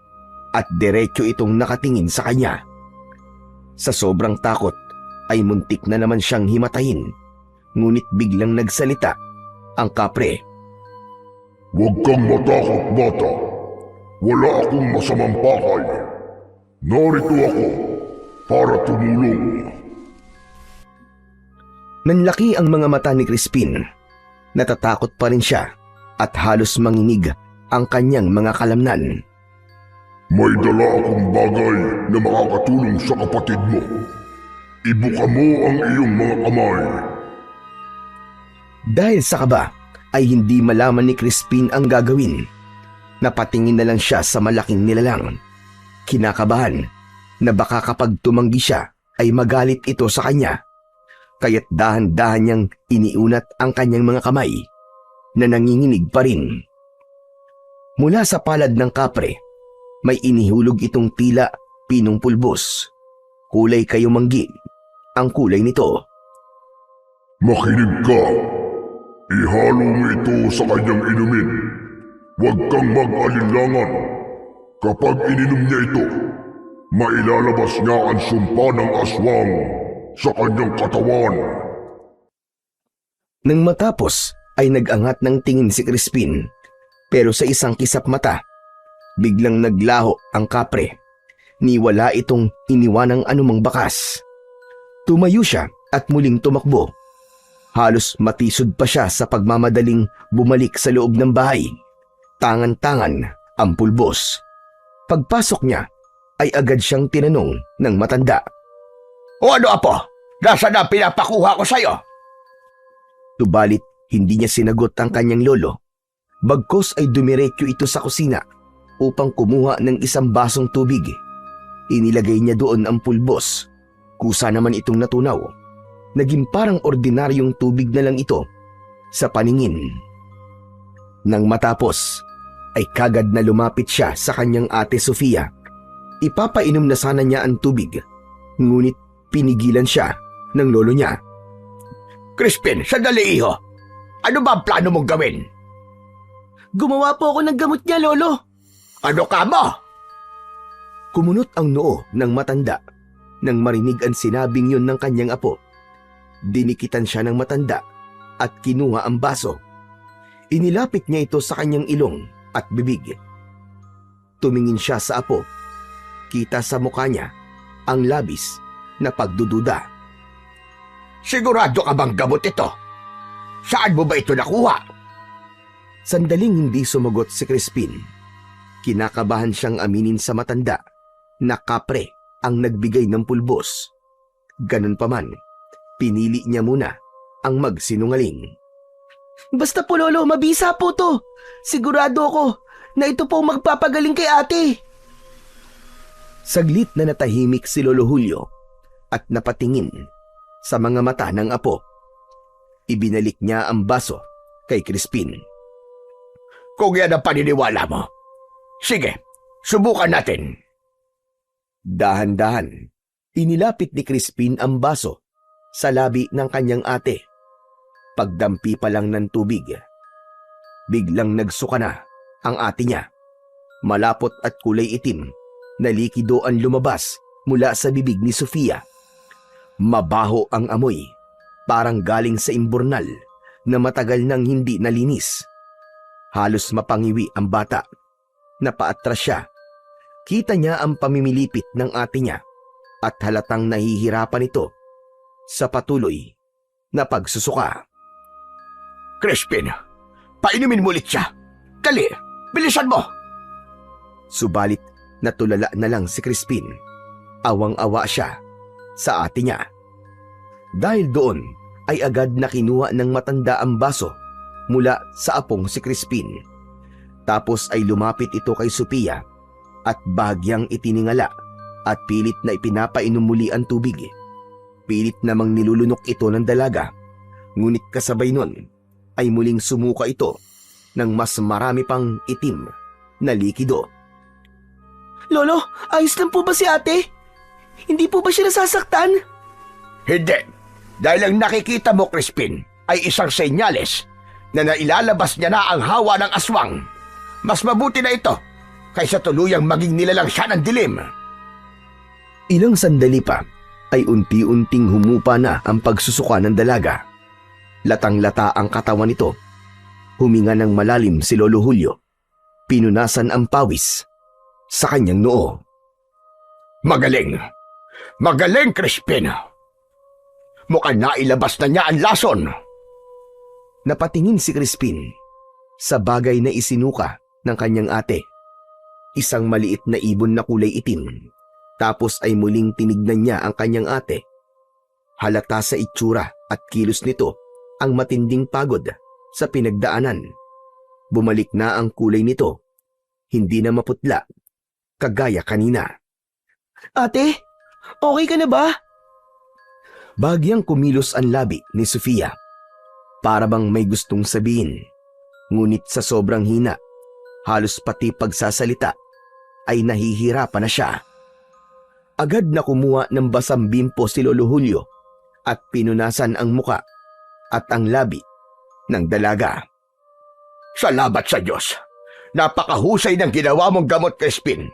at diretso itong nakatingin sa kanya. Sa sobrang takot ay muntik na naman siyang himatayin, ngunit biglang nagsalita ang kapre. Huwag kang matakot, bata. Wala akong masamang pakay. Narito ako para tumulong. Nanlaki ang mga mata ni Crispin. Natatakot pa rin siya at halos manginig ang kanyang mga kalamnan. May dala akong bagay na makakatulong sa kapatid mo. Ibuka mo ang iyong mga kamay. Dahil sa kaba ay hindi malaman ni Crispin ang gagawin. Napatingin na lang siya sa malaking nilalang. Kinakabahan na baka kapag tumanggi siya ay magalit ito sa kanya. Kaya't dahan-dahan niyang iniunat ang kanyang mga kamay na nanginginig pa rin. Mula sa palad ng kapre, may inihulog itong tila pinong pulbos. Kulay kayumanggi ang kulay nito. Makinig ka. Ihalo mo ito sa kanyang inumin. Huwag kang mag-alinlangan. Kapag ininom niya ito, mailalabas niya ang sumpa ng aswang sa kanyang katawan. Nang matapos ay nag-angat ng tingin si Crispin, pero sa isang kisap mata, biglang naglaho ang kapre. Niwala itong iniwanang anumang bakas. Tumayo siya at muling tumakbo. Halos matisod pa siya sa pagmamadaling bumalik sa loob ng bahay. tangan-tangan ang pulbos. Pagpasok niya ay agad siyang tinanong ng matanda. O ano, Apo? Nasaan ang pinapakuha ko sa'yo? Tubalit hindi niya sinagot ang kanyang lolo. Bagkos ay dumiretso ito sa kusina upang kumuha ng isang basong tubig. Inilagay niya doon ang pulbos. Kusa naman itong natunaw. Naging parang ordinaryong tubig na lang ito sa paningin. Nang matapos, ay kagad na lumapit siya sa kanyang ate Sofia. Ipapainom na sana niya ang tubig, ngunit pinigilan siya ng lolo niya. Crispin, sandali iho. Ano ba ang plano mong gawin? Gumawa po ako ng gamot niya, Lolo. Ano ka mo? Kumunot ang noo ng matanda nang marinig ang sinabing yun ng kanyang apo. Dinikitan siya ng matanda at kinuha ang baso. Inilapit niya ito sa kanyang ilong at bibig. Tumingin siya sa apo. Kita sa mukha niya ang labis na pagdududa. Sigurado ka bang gamot ito? Saan mo ba ito nakuha? Sandaling hindi sumagot si Crispin. Kinakabahan siyang aminin sa matanda na kapre ang nagbigay ng pulbos. Ganun pa man, pinili niya muna ang magsinungaling. Basta po, Lolo, mabisa po to. Sigurado ako na ito po magpapagaling kay ate. Saglit na natahimik si Lolo Julio at napatingin sa mga mata ng apo. Ibinalik niya ang baso kay Crispin. Kung yan ang paniniwala mo, sige, subukan natin. Dahan-dahan, inilapit ni Crispin ang baso sa labi ng kanyang ate. Pagdampi pa lang ng tubig, biglang nagsuka na ang ate niya. Malapot at kulay itim na likido ang lumabas mula sa bibig ni Sofia. Mabaho ang amoy, parang galing sa imburnal na matagal nang hindi nalinis. Halos mapangiwi ang bata. Napaatras siya. Kita niya ang pamimilipit ng ate niya at halatang nahihirapan ito sa patuloy na pagsusuka. Crispin, painumin mo ulit siya. Dali, bilisan mo. Subalit natulala na lang si Crispin. Awang-awa siya sa ate niya. Dahil doon ay agad na kinuha ng matanda ang baso mula sa apong si Crispin. Tapos ay lumapit ito kay Sophia at bahagyang itiningala at pilit na ipinapainom muli ang tubig. Pilit namang nilulunok ito ng dalaga, ngunit kasabay nun ay muling sumuka ito ng mas marami pang itim na likido. Lolo, ayos lang po ba si ate? Hindi po ba siya nasasaktan? Hindi. Dahil ang nakikita mo, Crispin, ay isang senyales na nailalabas niya na ang hawa ng aswang. Mas mabuti na ito kaysa tuluyang maging nilalang siya ng dilim. Ilang sandali pa ay unti-unting humupa na ang pagsusuka ng dalaga. Latang-lata ang katawan nito. Huminga ng malalim si Lolo Julio. Pinunasan ang pawis sa kanyang noo. Magaling! Magaling, Crispin! Mukhang nailabas na niya ang lason. Napatingin si Crispin sa bagay na isinuka ng kanyang ate. Isang maliit na ibon na kulay itim. Tapos ay muling tinignan niya ang kanyang ate. Halata sa itsura at kilos nito ang matinding pagod sa pinagdaanan. Bumalik na ang kulay nito. Hindi na maputla, kagaya kanina. Ate, okay ka na ba? Bagyang kumilos ang labi ni Sofia. Para bang may gustong sabihin. Ngunit sa sobrang hina, halos pati pagsasalita, ay nahihirapan na siya. Agad na kumuha ng basang bimpo si Lolo Julio at pinunasan ang muka at ang labi ng dalaga. Salamat sa Diyos. Napakahusay ng ginawa mong gamot, Crispin.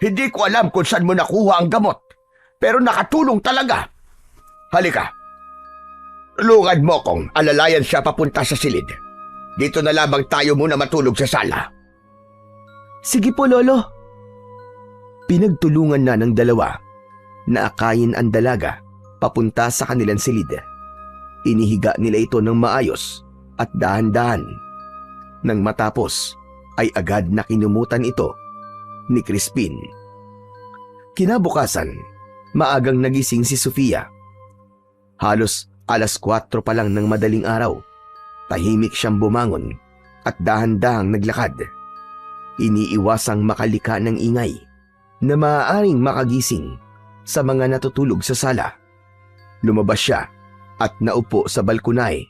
Hindi ko alam kung saan mo nakuha ang gamot, pero nakatulong talaga. Halika. Tulungan mo kong alalayan siya papunta sa silid. Dito na lamang tayo muna matulog sa sala. Sige po, Lolo. Pinagtulungan na ng dalawa na akayin ang dalaga papunta sa kanilang silid. Inihiga nila ito ng maayos at dahan-dahan. Nang matapos, ay agad na kinumutan ito ni Crispin. Kinabukasan, maagang nagising si Sofia. Halos 4:00 pa lang ng madaling araw, tahimik siyang bumangon at dahan-dahang naglakad. Iniiwasang makalika ng ingay na maaaring makagising sa mga natutulog sa sala. Lumabas siya at naupo sa balkonahe,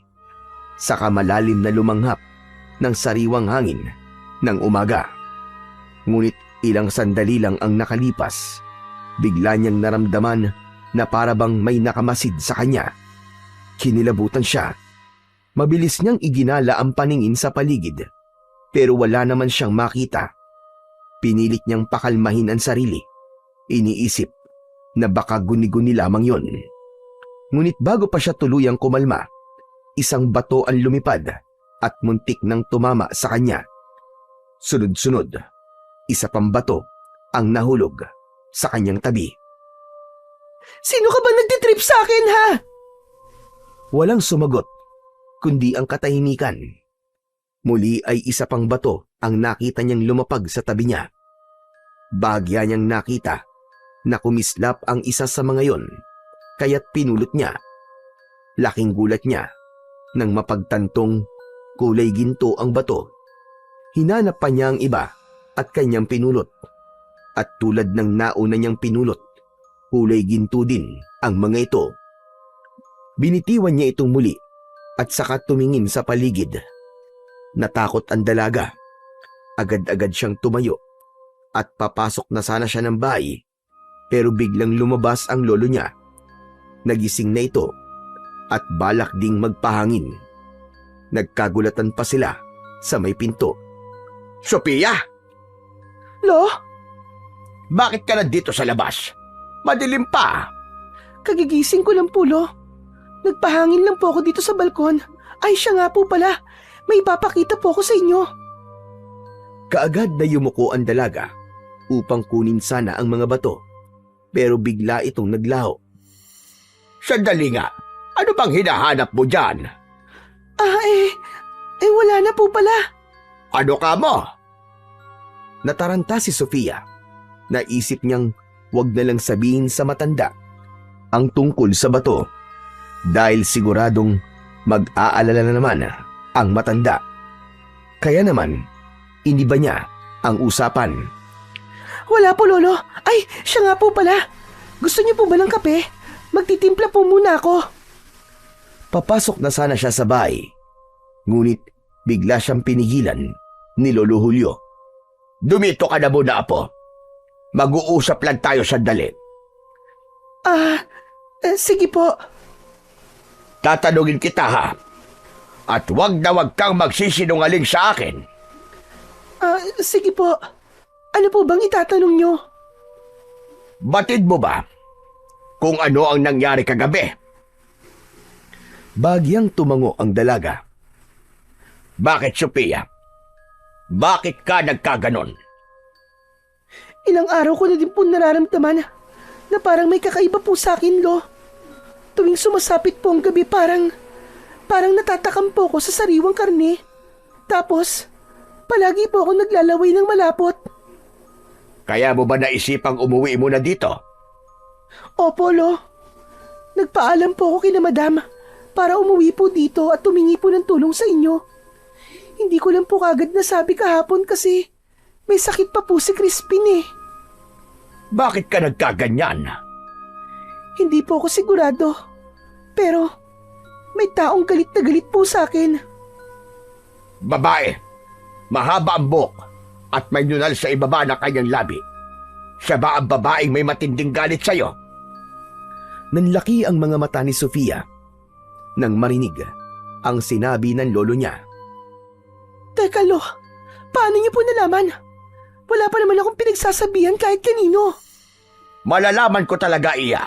saka malalim na lumanghap ng sariwang hangin ng umaga. Ngunit ilang sandali lang ang nakalipas, bigla niyang naramdaman na parabang may nakamasid sa kanya. Kinilabutan siya. Mabilis niyang iginala ang paningin sa paligid, pero wala naman siyang makita. Pinilit niyang pakalmahin ang sarili. Iniisip na baka guni-guni lamang yon. Ngunit bago pa siya tuluyang kumalma, isang bato ang lumipad at muntik nang tumama sa kanya. Sunod-sunod, isa pang bato ang nahulog sa kanyang tabi. Sino ka ba nagtitrip sa akin, ha? Walang sumagot, kundi ang katahimikan. Muli ay isa pang bato ang nakita niyang lumapag sa tabi niya. Bagya niyang nakita na kumislap ang isa sa mga yon, kaya't pinulot niya. Laking gulat niya nang mapagtantong kulay ginto ang bato. Hinanap pa niya ang iba at kanyang pinulot. At tulad ng nauna niyang pinulot, kulay ginto din ang mga ito. Binitiwan niya itong muli at saka tumingin sa paligid. Natakot ang dalaga. Agad-agad siyang tumayo at papasok na sana siya ng bahay, pero biglang lumabas ang lolo niya. Nagising na ito at balak ding magpahangin. Nagkagulatan pa sila sa may pinto. Sophia, Lo, bakit ka nandito sa labas? Madilim pa. kagigising ko lang po, Lo. Nagpahangin lang po ako dito sa balkon. Ay, siya nga po pala. May ipapakita po ako sa inyo. Kaagad na yumuko ang dalaga upang kunin sana ang mga bato, pero bigla itong naglaho. Sandali nga, ano bang hinahanap mo dyan? Wala na po pala. Ano ka mo? Nataranta si Sofia. Naisip niyang wag na lang sabihin sa matanda ang tungkol sa bato, dahil siguradong mag-aalala na naman ang matanda. Kaya naman, iniba niya ang usapan. Wala po, Lolo. Ay, siya nga po pala. Gusto niyo po ba ng kape? Magtitimpla po muna ako. Papasok na sana siya sa bahay, ngunit bigla siyang pinigilan ni Lolo Julio. Dumito ka na muna, Apo. Mag-uusap lang tayo sandali. Sige po. Tatanungin kita, ha? At wag na wag kang magsisinungaling sa akin. Sige po. Ano po bang itatanong niyo? Batid mo ba kung ano ang nangyari kagabi? Bagyang tumango ang dalaga. Bakit, Sophia? Bakit ka nagkaganon? Ilang araw ko na din po nararamdaman na parang may kakaiba po sa akin, Lo. Tuwing sumasapit po ang gabi, parang natatakam po ako sa sariwang karne. Tapos, palagi po ako naglalaway ng malapot. Kaya mo ba naisipang umuwi muna dito? Opo, Lo. Nagpaalam po ako kina Madam para umuwi po dito at tumingi po ng tulong sa inyo. Hindi ko lang po kagad nasabi kahapon kasi may sakit pa po si Crispin eh. Bakit ka nagkaganyan? Hindi po ako sigurado. Pero may taong galit na galit po sa akin. Babae, mahaba ang buhok at may nunal sa ibaba ng kanyang labi. Siya ba ang babaeng may matinding galit sa'yo? Nanlaki ang mga mata ni Sofia nang marinig ang sinabi ng lolo niya. Teka, Lo. Paano niyo po nalaman? Wala pa naman akong pinagsasabihan kahit kanino. Malalaman ko talaga, iya.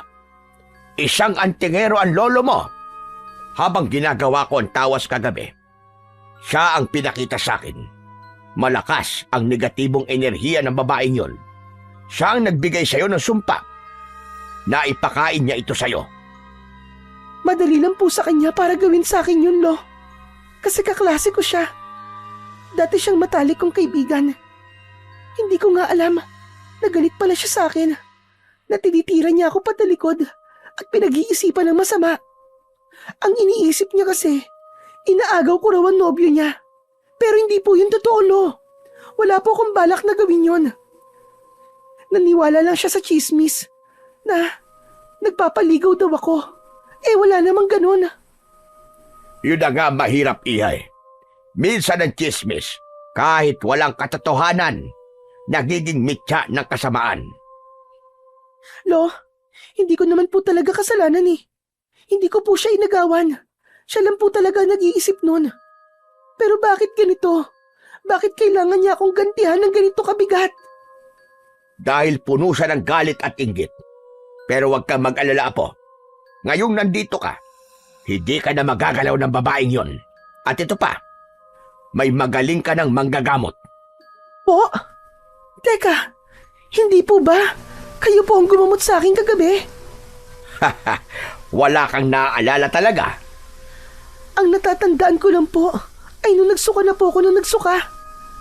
Isang antingero ang lolo mo. Habang ginagawa ko ang tawas kagabi, siya ang pinakita sa akin. Malakas ang negatibong enerhiya ng babaeng yon. Siya ang nagbigay sa'yo ng sumpa. Naipakain niya ito sa'yo. Madali lang po sa kanya para gawin sa akin yun, Lo. Kasi kaklase ko siya. Dati siyang matalik kong kaibigan. Hindi ko nga alam na galit pala siya sa akin. Na tinitira niya ako patalikod at pinag-iisipan ng masama. Ang iniisip niya kasi, inaagaw ko raw ang nobyo niya. Pero hindi po yun totoo, Lo. Wala po akong balak na gawin yun. Naniwala lang siya sa chismis na nagpapaligaw daw ako. Wala namang ganun. Yun na nga mahirap, Ihay. Minsan ang chismis, kahit walang katotohanan, nagiging mitya ng kasamaan. Lo, hindi ko naman po talaga kasalanan eh. Hindi ko po siya inagawan. Siya lang po talaga nag-iisip nun. Pero bakit ganito? Bakit kailangan niya akong gantihan ng ganito kabigat? Dahil puno siya ng galit at inggit. Pero huwag kang mag-alala, Apo. Ngayong nandito ka, hindi ka na magagalaw ng babaeng yon. At ito pa, may magaling ka ng manggagamot. Po? Teka, hindi po ba? Kayo po ang gumamot sa akin kagabi? Wala kang naaalala talaga. Ang natatandaan ko lang po ay nung nagsuka na po ako nung nagsuka.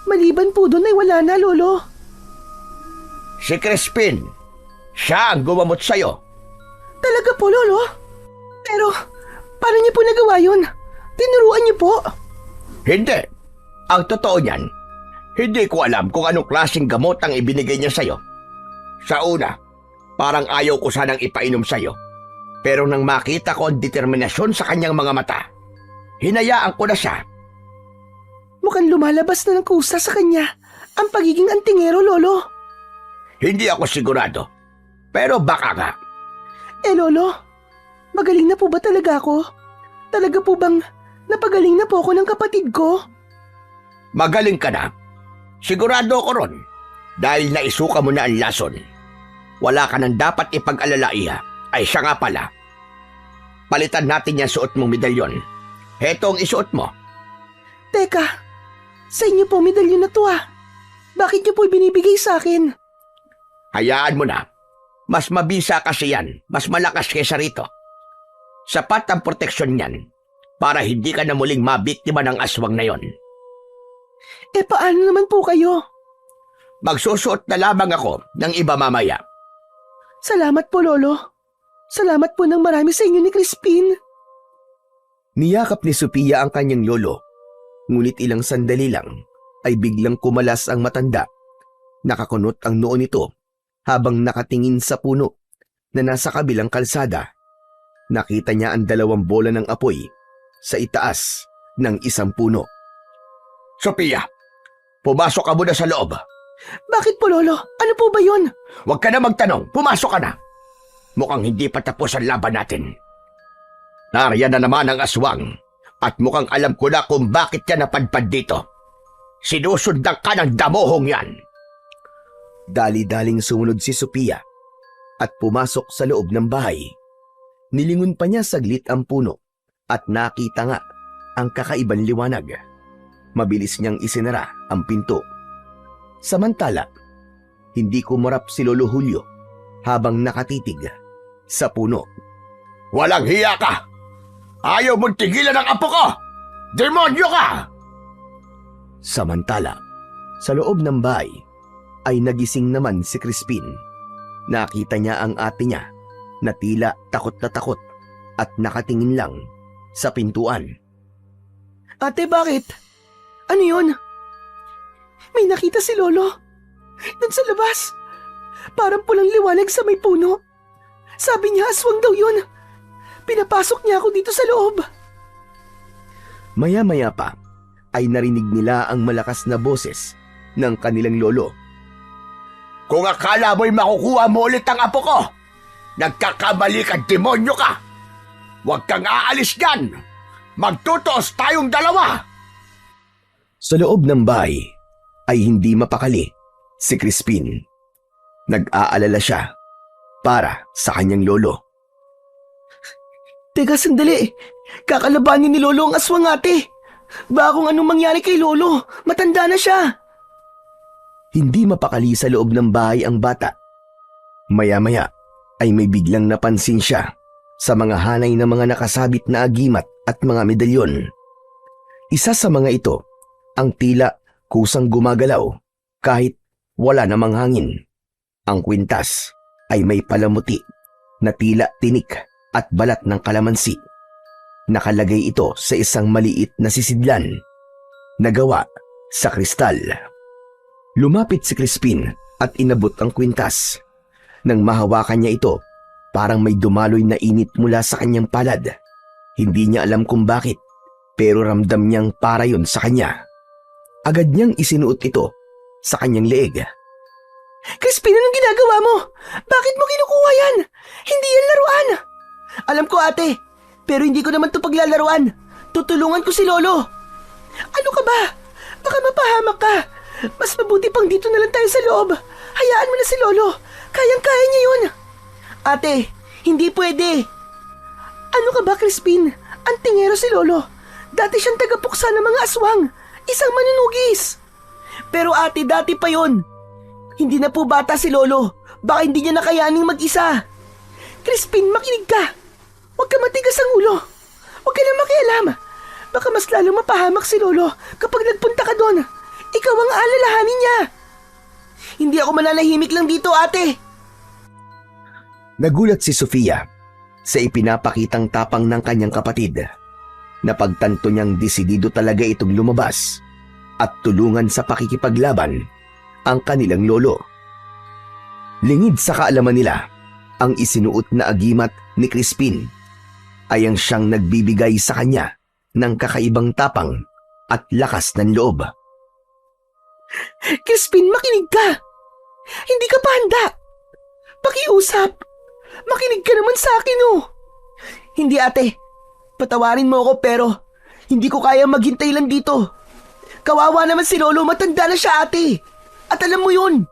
Maliban po doon ay wala na, Lolo. Si Crispin, siya ang gumamot sa'yo. Talaga po, Lolo? Pero, paano niyo po nagawa yun? Tinuruan niyo po? Hindi. Ang totoo niyan, hindi ko alam kung anong klaseng gamot ang ibinigay niya sa'yo. Sa una, parang ayaw ko sanang ipainom sa'yo. Pero nang makita ko ang determinasyon sa kanyang mga mata, hinayaan ko na siya. Mukhang lumalabas na ng kusa sa kanya ang pagiging antingero, Lolo. Hindi ako sigurado, pero baka nga. Lolo, magaling na po ba talaga ako? Talaga po bang napagaling na po ako ng kapatid ko? Magaling ka na. Sigurado ako ron, dahil naisuka mo na ang lason. Wala ka nang dapat ipag-alala, Iha. Ay siya nga pala. Palitan natin yung suot mong medalyon. Heto ang isuot mo. Teka, sa inyo po medalyon na to ah. Bakit niyo po binibigay sa akin? Hayaan mo na. Mas mabisa kasi yan. Mas malakas kaysa rito. Sapat ang proteksyon niyan para hindi ka na muling mabiktima ng aswang na yon. Paano naman po kayo? Magsusuot na lamang ako ng iba mamaya. Salamat po, Lolo. Salamat po ng marami sa inyo ni Crispin. Niyakap ni Sophia ang kanyang lolo. Ngunit ilang sandali lang ay biglang kumalas ang matanda. Nakakunot ang noo nito habang nakatingin sa puno na nasa kabilang kalsada. Nakita niya ang 2 bola ng apoy sa itaas ng isang puno. Sophia, pumasok ka muna sa loob. Bakit po, Lolo? Ano po ba yun? Huwag ka na magtanong, pumasok ka na. Mukhang hindi pa tapos ang laban natin. Nariyan na naman ang aswang at mukhang alam ko na kung bakit yan napadpad dito. Sinusundan ka ng damuhong yan. Dali-daling sumunod si Sophia at pumasok sa loob ng bahay. Nilingon pa niya saglit ang puno at nakita nga ang kakaibang liwanag. Mabilis niyang isinara ang pinto. Samantala, hindi kumurap si Lolo Julio habang nakatitig sa puno. Walang hiya ka! Ayaw mong tigilan ang apo ko! Demonyo ka! Samantala, sa loob ng bahay ay nagising naman si Crispin. Nakita niya ang ate niya na tila takot na takot at nakatingin lang sa pintuan. Ate, bakit? Ano yun? May nakita si Lolo. Doon sa labas. Parang pulang liwanag sa may puno. Sabi niya aswang daw yun. Pinapasok niya ako dito sa loob. Maya-maya pa ay narinig nila ang malakas na boses ng kanilang lolo. Kung akala mo'y makukuha mo ulit ang apo ko, nagkakamali ka, demonyo ka! Huwag kang aalis dyan! Magtutuos tayong dalawa! Sa loob ng bahay ay hindi mapakali si Crispin. Nag-aalala siya para sa kanyang lolo. Teka, sandali. Kakalabanin ni Lolo ang aswang, ate. Baka kung anong mangyari kay Lolo, matanda na siya. Hindi mapakali sa loob ng bahay ang bata. Maya-maya ay may biglang napansin siya sa mga hanay ng mga nakasabit na agimat at mga medalyon. Isa sa mga ito ang tila kusang gumagalaw kahit wala namang hangin. Ang kwintas ay may palamuti na tila tinik at balat ng kalamansi. Nakalagay ito sa isang maliit na sisidlan na gawa sa kristal. Lumapit si Crispin at inabot ang kwintas. Nang mahawakan niya ito, parang may dumaloy na init mula sa kanyang palad. Hindi niya alam kung bakit, pero ramdam niyang para yun sa kanya. Agad niyang isinuot ito sa kanyang leeg. Crispin, anong ginagawa mo? Bakit mo kinukuha yan? Hindi yan laruan. Alam ko, ate, pero hindi ko naman ito paglalaruan. Tutulungan ko si Lolo. Ano ka ba? Baka mapahamak ka. Mas mabuti pang dito na lang tayo sa loob. Hayaan mo na si Lolo. Kayang-kaya niya yun. Ate, hindi pwede. Ano ka ba, Crispin? Ang tingero si Lolo. Dati siyang tagapuksa ng mga aswang. Isang manunugis. Pero ate, dati pa yon. Hindi na po bata si Lolo. Baka hindi niya nakayaning mag-isa. Crispin, makinig ka. Huwag ka matigas ang ulo. Huwag ka na makialam. Baka mas lalo mapahamak si Lolo kapag nagpunta ka doon. Ikaw ang alalahanin niya. Hindi ako mananahimik lang dito, ate. Nagulat si Sofia sa ipinapakitang tapang ng kanyang kapatid. Napagtanto niyang desidido talaga itong lumabas at tulungan sa pakikipaglaban ang kanilang lolo. Lingid sa kaalaman nila, ang isinuot na agimat ni Crispin ay ang siyang nagbibigay sa kanya ng kakaibang tapang at lakas ng loob. Crispin, makinig ka. Hindi ka pa handa. Pakiusap. Makinig ka naman sa akin, oh. Hindi, ate. Patawarin mo ako pero hindi ko kaya maghintay lang dito. Kawawa naman si Lolo, matanda na siya, ate. At alam mo yun.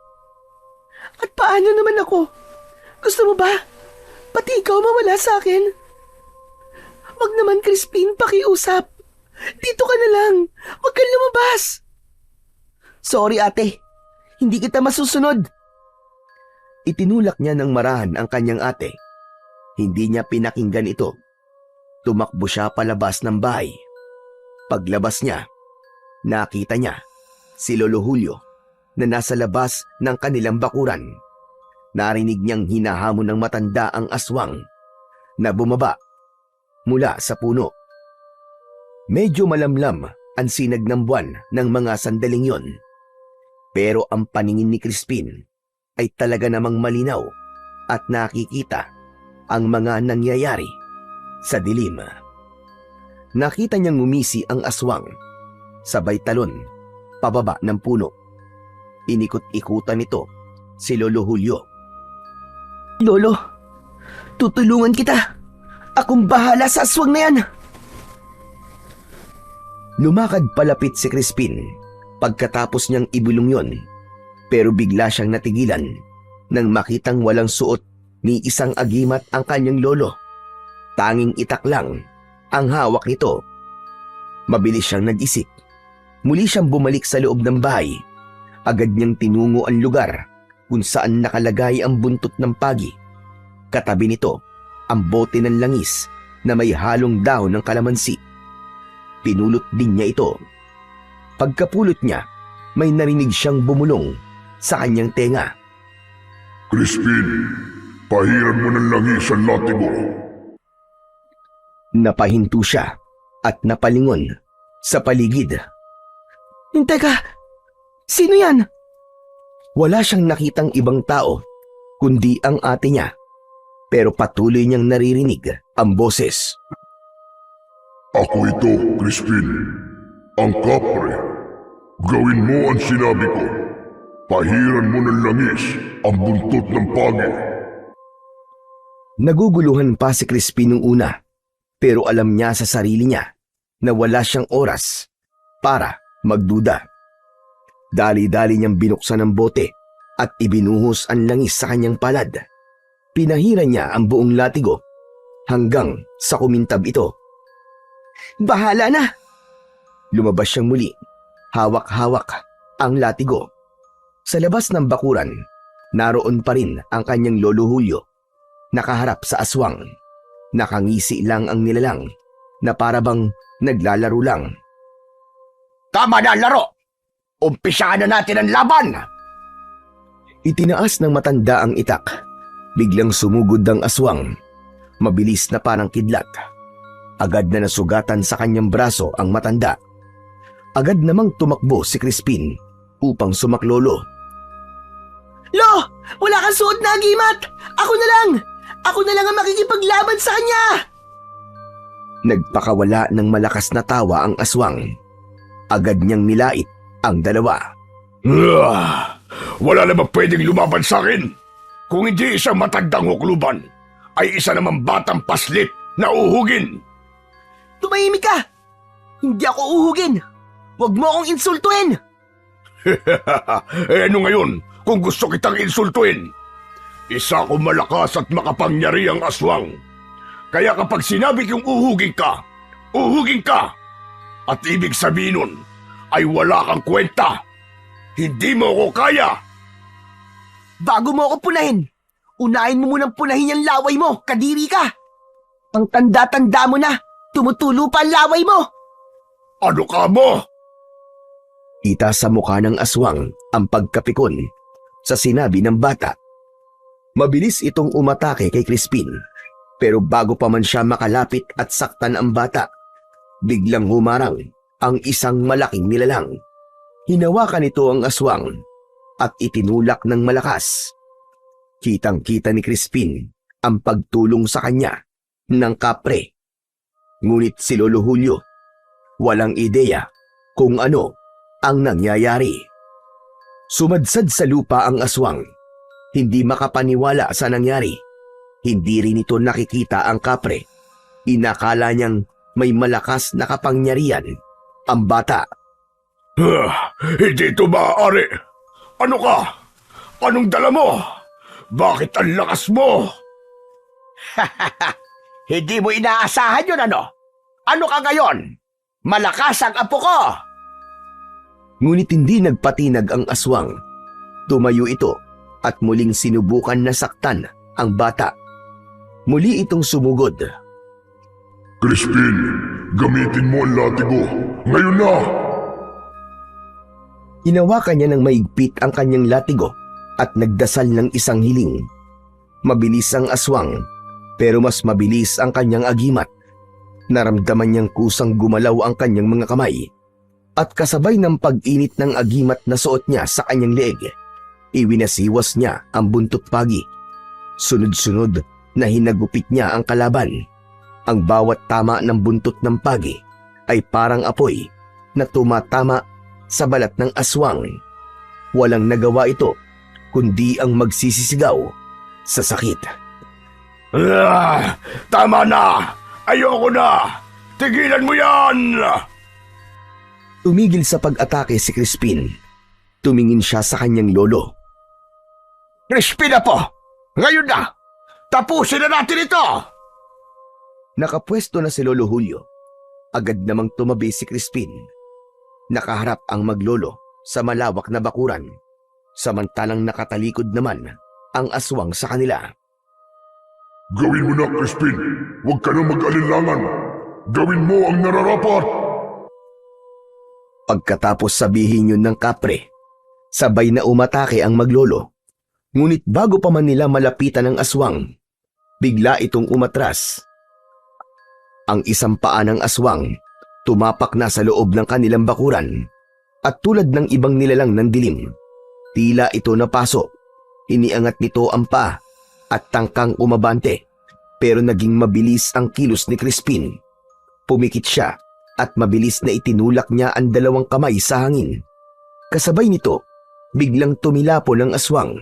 At paano naman ako? Gusto mo ba? Pati ikaw mawala sa akin? Wag naman, Crispin, pakiusap. Dito ka na lang. Wag kang lumabas. Sorry, ate. Hindi kita masusunod. Itinulak niya ng marahan ang kanyang ate. Hindi niya pinakinggan ito. Tumakbo siya palabas ng bahay. Paglabas niya, nakita niya si Lolo Julio na nasa labas ng kanilang bakuran. Narinig niyang hinahamon ng matanda ang aswang na bumaba mula sa puno. Medyo malamlam ang sinag ng buwan ng mga sandaling yon. Pero ang paningin ni Crispin ay talaga namang malinaw at nakikita ang mga nangyayari sa dilim. Nakita niyang ngumisi ang aswang, sabay talon, pababa ng puno. Inikot-ikutan nito si Lolo Julio. Lolo, tutulungan kita. Akong bahala sa aswang na yan. Lumakad palapit si Crispin pagkatapos niyang ibulong yon, pero bigla siyang natigilan nang makitang walang suot ni isang agimat ang kanyang lolo. Tanging itak lang ang hawak nito. Mabilis siyang nag-isip. Muli siyang bumalik sa loob ng bahay. Agad niyang tinungo ang lugar kung saan nakalagay ang buntot ng pagi. Katabi nito ang bote ng langis na may halong dahon ng kalamansi. Pinulot din niya ito. Pagkapulot niya, may narinig siyang bumulong sa kanyang tenga. Crispin, pahiran mo ng langis ang latigo. Napahinto siya at napalingon sa paligid. Teka, sino yan? Wala siyang nakitang ibang tao kundi ang ate niya, pero patuloy niyang naririnig ang boses. Ako ito, Crispin, ang kapre. Gawin mo ang sinabi ko. Pahiran mo ng langis ang buntot ng pagi. Naguguluhan pa si Crispin nung una, pero alam niya sa sarili niya na wala siyang oras para magduda. Dali-dali niyang binuksan ang bote at ibinuhos ang langis sa kanyang palad. Pinahiran niya ang buong latigo hanggang sa kumintab ito. Bahala na. Lumabas siyang muli, hawak-hawak ang latigo. Sa labas ng bakuran, naroon pa rin ang kanyang Lolo Julio, nakaharap sa aswang. Nakangisi lang ang nilalang na parabang naglalaro lang. Tama na ang laro! Umpisahan na natin ang laban! Itinaas ng matanda ang itak. Biglang sumugod ang aswang. Mabilis na parang kidlat. Agad na nasugatan sa kanyang braso ang matanda. Agad namang tumakbo si Crispin upang sumaklolo. Lo! Wala kang suot na agimat! Ako na lang! Ako na lang ang makikipaglaban sa kanya! Nagpakawala ng malakas na tawa ang aswang. Agad niyang nilait ang dalawa. Wala namang pwedeng lumaban sa akin. Kung hindi isang matandang hukluban, ay isa namang batang paslit na uhugin. Tumahimik ka! Hindi ako uhugin! Huwag mo akong insultuin! Ano ngayon kung gusto kitang insultuin? Isa akong malakas at makapangyarihang aswang. Kaya kapag sinabi kong uhugin ka, uhugin ka. At ibig sabihin nun ay wala kang kwenta. Hindi mo ko kaya. Bago mo ako punahin, unahin mo munang punahin yung laway mo, kadiri ka! Ang tanda-tanda mo na, tumutulo pa ang laway mo! Ano ka mo? Kita sa mukha ng aswang ang pagkapikon sa sinabi ng bata. Mabilis itong umatake kay Crispin, pero bago pa man siya makalapit at saktan ang bata, biglang humarang ang isang malaking nilalang. Hinawakan nito ang aswang at itinulak ng malakas. Kitang-kita ni Crispin ang pagtulong sa kanya ng kapre. Ngunit si Lolo Julio, walang ideya kung ano ang nangyayari. Sumadsad sa lupa ang aswang, hindi makapaniwala sa nangyari. Hindi rin ito nakikita ang kapre. Inakala niyang may malakas na kapangyarihan ang bata. Hindi ito maaari. Ano ka? Anong dala mo? Bakit ang lakas mo? Hindi mo inaasahan yun ano? Ano ka ngayon? Malakas ang apo ko! Ngunit hindi nagpatinag ang aswang. Tumayo ito at muling sinubukan na saktan ang bata. Muli itong sumugod. Crispin, gamitin mo ang latigo. Ngayon na! Hinawakan niya ng maigpit ang kanyang latigo at nagdasal ng isang hiling. Mabilis ang aswang, pero mas mabilis ang kanyang agimat. Naramdaman niyang kusang gumalaw ang kanyang mga kamay. At kasabay ng pag-init ng agimat na suot niya sa kanyang leeg, iwinasiwas niya ang buntot pagi. Sunod-sunod na hinagupit niya ang kalaban. Ang bawat tama ng buntot ng pagi ay parang apoy na tumatama sa balat ng aswang. Walang nagawa ito kundi ang magsisisigaw sa sakit. Tama na! Ayoko na! Tigilan mo yan! Tumigil sa pag-atake si Crispin. Tumingin siya sa kanyang lolo. Crispin na po! Ngayon na! Tapusin na natin ito! Nakapwesto na si Lolo Julio. Agad namang tumabi si Crispin. Nakaharap ang maglolo sa malawak na bakuran, samantalang nakatalikod naman ang aswang sa kanila. Gawin mo na, Crispin! Huwag ka na mag-alinlangan! Gawin mo ang nararapat! Pagkatapos sabihin yun ng kapre, sabay na umatake ang maglolo. Ngunit bago pa man nila malapitan ng aswang, bigla itong umatras. Ang isang paa ng aswang tumapak na sa loob ng kanilang bakuran at tulad ng ibang nilalang ng dilim, tila ito napaso. Iniangat nito ang paa at tangkang umabante, pero naging mabilis ang kilos ni Crispin. Pumikit siya at mabilis na itinulak niya ang dalawang kamay sa hangin. Kasabay nito, biglang tumilapon ang aswang.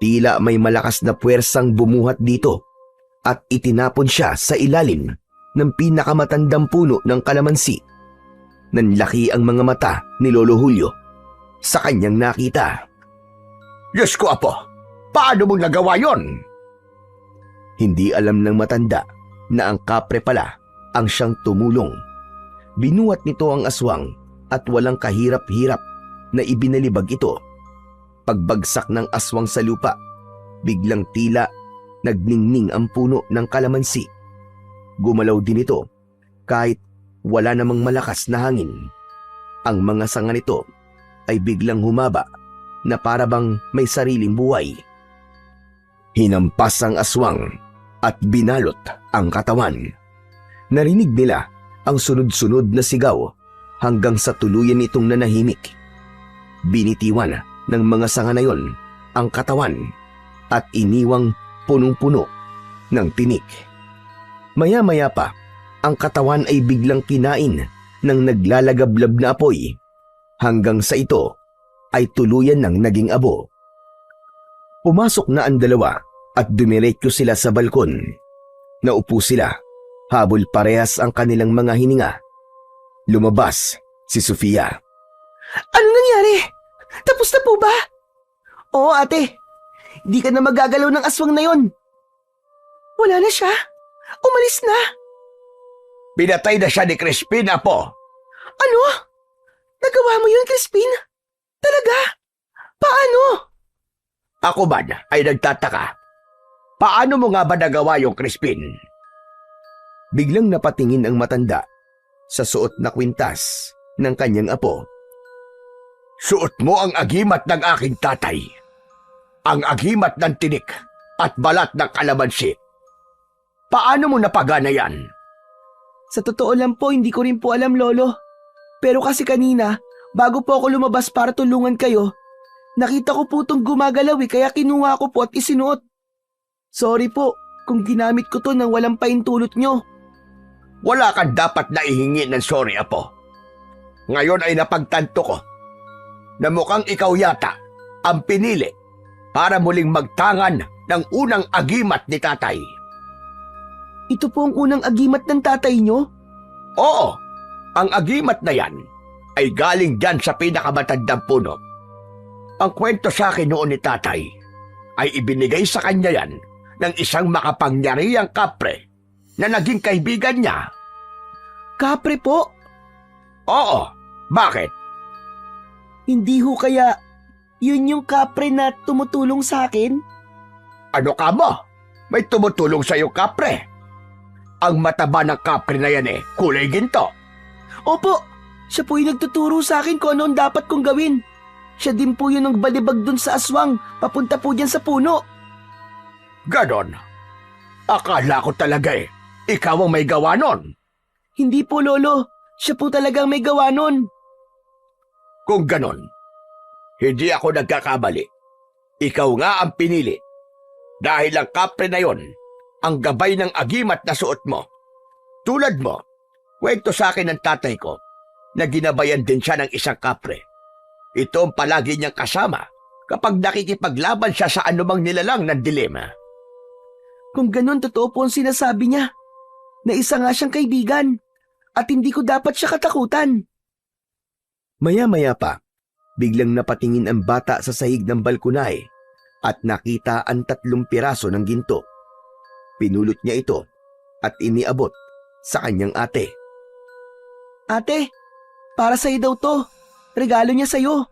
Tila may malakas na puwersang bumuhat dito at itinapon siya sa ilalim ng pinakamatandang puno ng kalamansi. Nanlaki ang mga mata ni Lolo Julio sa kanyang nakita. Diyos ko, apo! Paano mo nagawa yon? Hindi alam ng matanda na ang kapre pala ang siyang tumulong. Binuhat nito ang aswang at walang kahirap-hirap na ibinalibag ito. Pagbagsak ng aswang sa lupa, biglang tila nagningning ang puno ng kalamansi. Gumalaw din ito kahit wala namang malakas na hangin. Ang mga sanga nito ay biglang humaba na parabang may sariling buhay. Hinampas ang aswang at binalot ang katawan. Narinig nila ang sunod-sunod na sigaw hanggang sa tuluyan itong nanahimik. Binitiwan ng mga sanga na yon ang katawan at iniwang punong-puno ng tinik. Maya-maya pa, ang katawan ay biglang kinain ng naglalagablab na apoy hanggang sa ito ay tuluyan ng naging abo. Pumasok na ang dalawa at dumiretso sila sa balkon. Naupo sila, habol parehas ang kanilang mga hininga. Lumabas si Sofia. Ano nangyari? Tapos na po ba? Oo ate, di ka na magagalaw ng aswang na yon. Wala na siya. Umalis na. Pinatay na siya ni Crispin, Apo. Ano? Nagawa mo yun, Crispin? Talaga? Paano? Ako man ay nagtataka. Paano mo nga ba nagawa yung Crispin? Biglang napatingin ang matanda sa suot na kwintas ng kanyang apo. Suot mo ang agimat ng aking tatay. Ang agimat ng tinik at balat ng kalamansi. Paano mo napagana yan? Sa totoo lang po, hindi ko rin po alam, Lolo. Pero kasi kanina, bago po ako lumabas para tulungan kayo, nakita ko po itong gumagalaw kaya kinuha ko po at isinuot. Sorry po kung ginamit ko to nang walang paintulot nyo. Wala kang dapat na ihingi ng sorry, Apo. Ngayon ay napagtanto ko na mukhang ikaw yata ang pinili para muling magtangan ng unang agimat ni tatay. Ito po ang unang agimat ng tatay nyo? Oo, ang agimat na yan ay galing dyan sa pinakamatandang puno. Ang kwento sa akin noon ni tatay ay ibinigay sa kanya yan ng isang makapangyarihang kapre na naging kaibigan niya. Kapre po? Oo, bakit? Hindi ho kaya yun yung kapre na tumutulong sa akin? Ano ka mo? May tumutulong sa'yo kapre. Ang mataba ng kapre na yan kulay ginto. Opo, siya po yung nagtuturo sa akin kung ano ang dapat kong gawin. Siya din po yung nagbalibag dun sa aswang, papunta po dyan sa puno. Ganon. Akala ko talaga ikaw ang may gawa nun. Hindi po, Lolo. Siya po talagang may gawa nun. Kung ganon, hindi ako nagkakamali. Ikaw nga ang pinili. Dahil ang kapre na yon, ang gabay ng agimat na suot mo. Tulad mo, kwento sa akin ng tatay ko na ginabayan din siya ng isang kapre. Ito ang palagi niyang kasama kapag nakikipaglaban siya sa anumang nilalang ng dilema. Kung ganun, totoo po ang sinasabi niya. Na isa nga siyang kaibigan at hindi ko dapat siya katakutan. Maya-maya pa, biglang napatingin ang bata sa sahig ng balkonahe at nakita ang 3 piraso ng ginto. Pinulot niya ito at iniabot sa kanyang ate. Ate, para sa'yo daw to. Regalo niya sa'yo.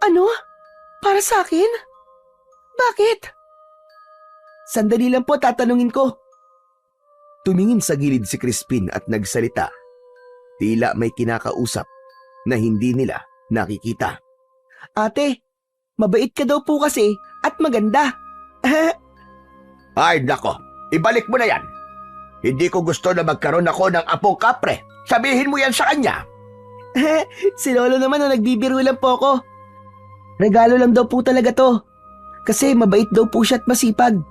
Ano? Para sa akin? Bakit? Sandali lang po, tatanungin ko. Tumingin sa gilid si Crispin at nagsalita. Tila may kinakausap na hindi nila nakikita. Ate, mabait ka daw po kasi at maganda. Ay nako, ibalik mo na yan. Hindi ko gusto na magkaroon ako ng apong kapre. Sabihin mo yan sa kanya. Si Lolo naman na nagbibiro lang po ako. Regalo lang daw po talaga to. Kasi mabait daw po siya at masipag.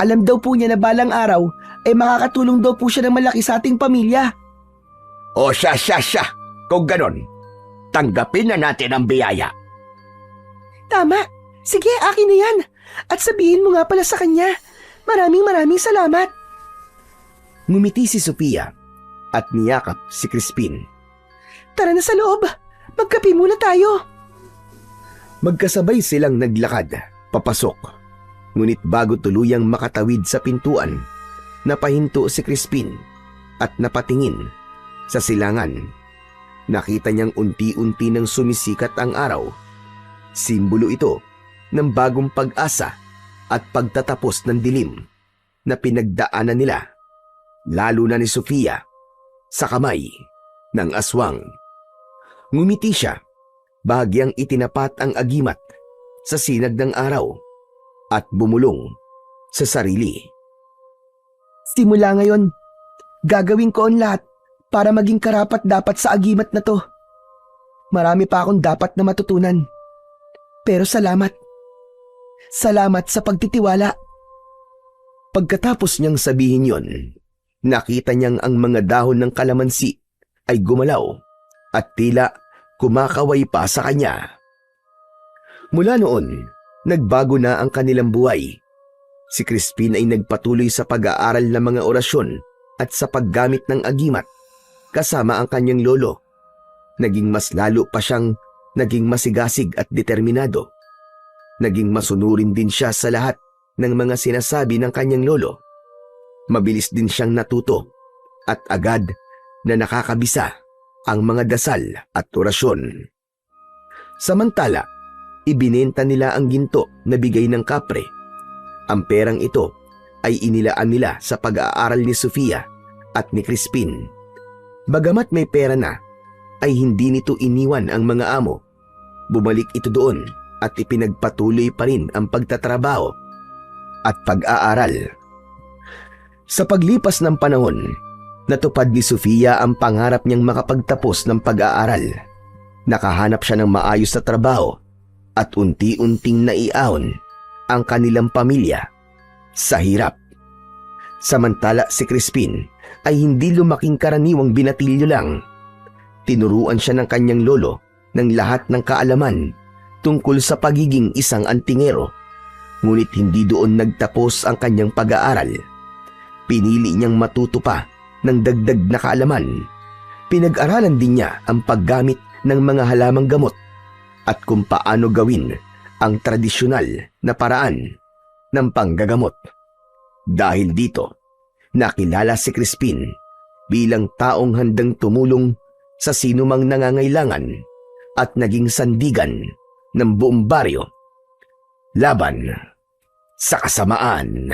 Alam daw po niya na balang araw ay makakatulong daw po siya ng malaki sa ating pamilya. O siya. Kung ganon, tanggapin na natin ang biyaya. Tama. Sige, akin na yan. At sabihin mo nga pala sa kanya. Maraming salamat. Ngumiti si Sofia at niyakap si Crispin. Tara na sa loob. Magkape muna tayo. Magkasabay silang naglakad, papasok. Ngunit bago tuluyang makatawid sa pintuan, napahinto si Crispin at napatingin sa silangan. Nakita niyang unti-unti nang sumisikat ang araw. Simbolo ito ng bagong pag-asa at pagtatapos ng dilim na pinagdaanan nila, lalo na ni Sofia, sa kamay ng aswang. Ngumiti siya, bahagyang itinapat ang agimat sa sinag ng araw at bumulong sa sarili. Simula ngayon, gagawin ko ang lahat para maging karapat-dapat sa agimat na to. Marami pa akong dapat na matutunan. Pero salamat. Salamat sa pagtitiwala. Pagkatapos niyang sabihin yon, nakita niyang ang mga dahon ng kalamansi ay gumalaw at tila kumakaway pa sa kanya. Mula noon, nagbago na ang kanilang buhay. Si Crispin ay nagpatuloy sa pag-aaral ng mga orasyon at sa paggamit ng agimat kasama ang kanyang lolo. Naging mas lalo pa siyang naging masigasig at determinado. Naging masunurin din siya sa lahat ng mga sinasabi ng kanyang lolo. Mabilis din siyang natuto at agad na nakakabisa ang mga dasal at orasyon. Samantala, ibinenta nila ang ginto na bigay ng kapre. Ang perang ito ay inilaan nila sa pag-aaral ni Sofia at ni Crispin. Bagamat may pera na, ay hindi nito iniwan ang mga amo. Bumalik ito doon at ipinagpatuloy pa rin ang pagtatrabaho at pag-aaral. Sa paglipas ng panahon, natupad ni Sofia ang pangarap niyang makapagtapos ng pag-aaral. Nakahanap siya ng maayos na trabaho at unti-unting naiahon ang kanilang pamilya sa hirap. Samantala si Crispin ay hindi lumaking karaniwang binatilyo lang. Tinuruan siya ng kanyang lolo ng lahat ng kaalaman tungkol sa pagiging isang antingero. Ngunit hindi doon nagtapos ang kanyang pag-aaral. Pinili niyang matuto pa ng dagdag na kaalaman. Pinag-aralan din niya ang paggamit ng mga halamang gamot at kung paano gawin ang tradisyonal na paraan ng panggagamot. Dahil dito, nakilala si Crispin bilang taong handang tumulong sa sinumang nangangailangan at naging sandigan ng buong baryo laban sa kasamaan.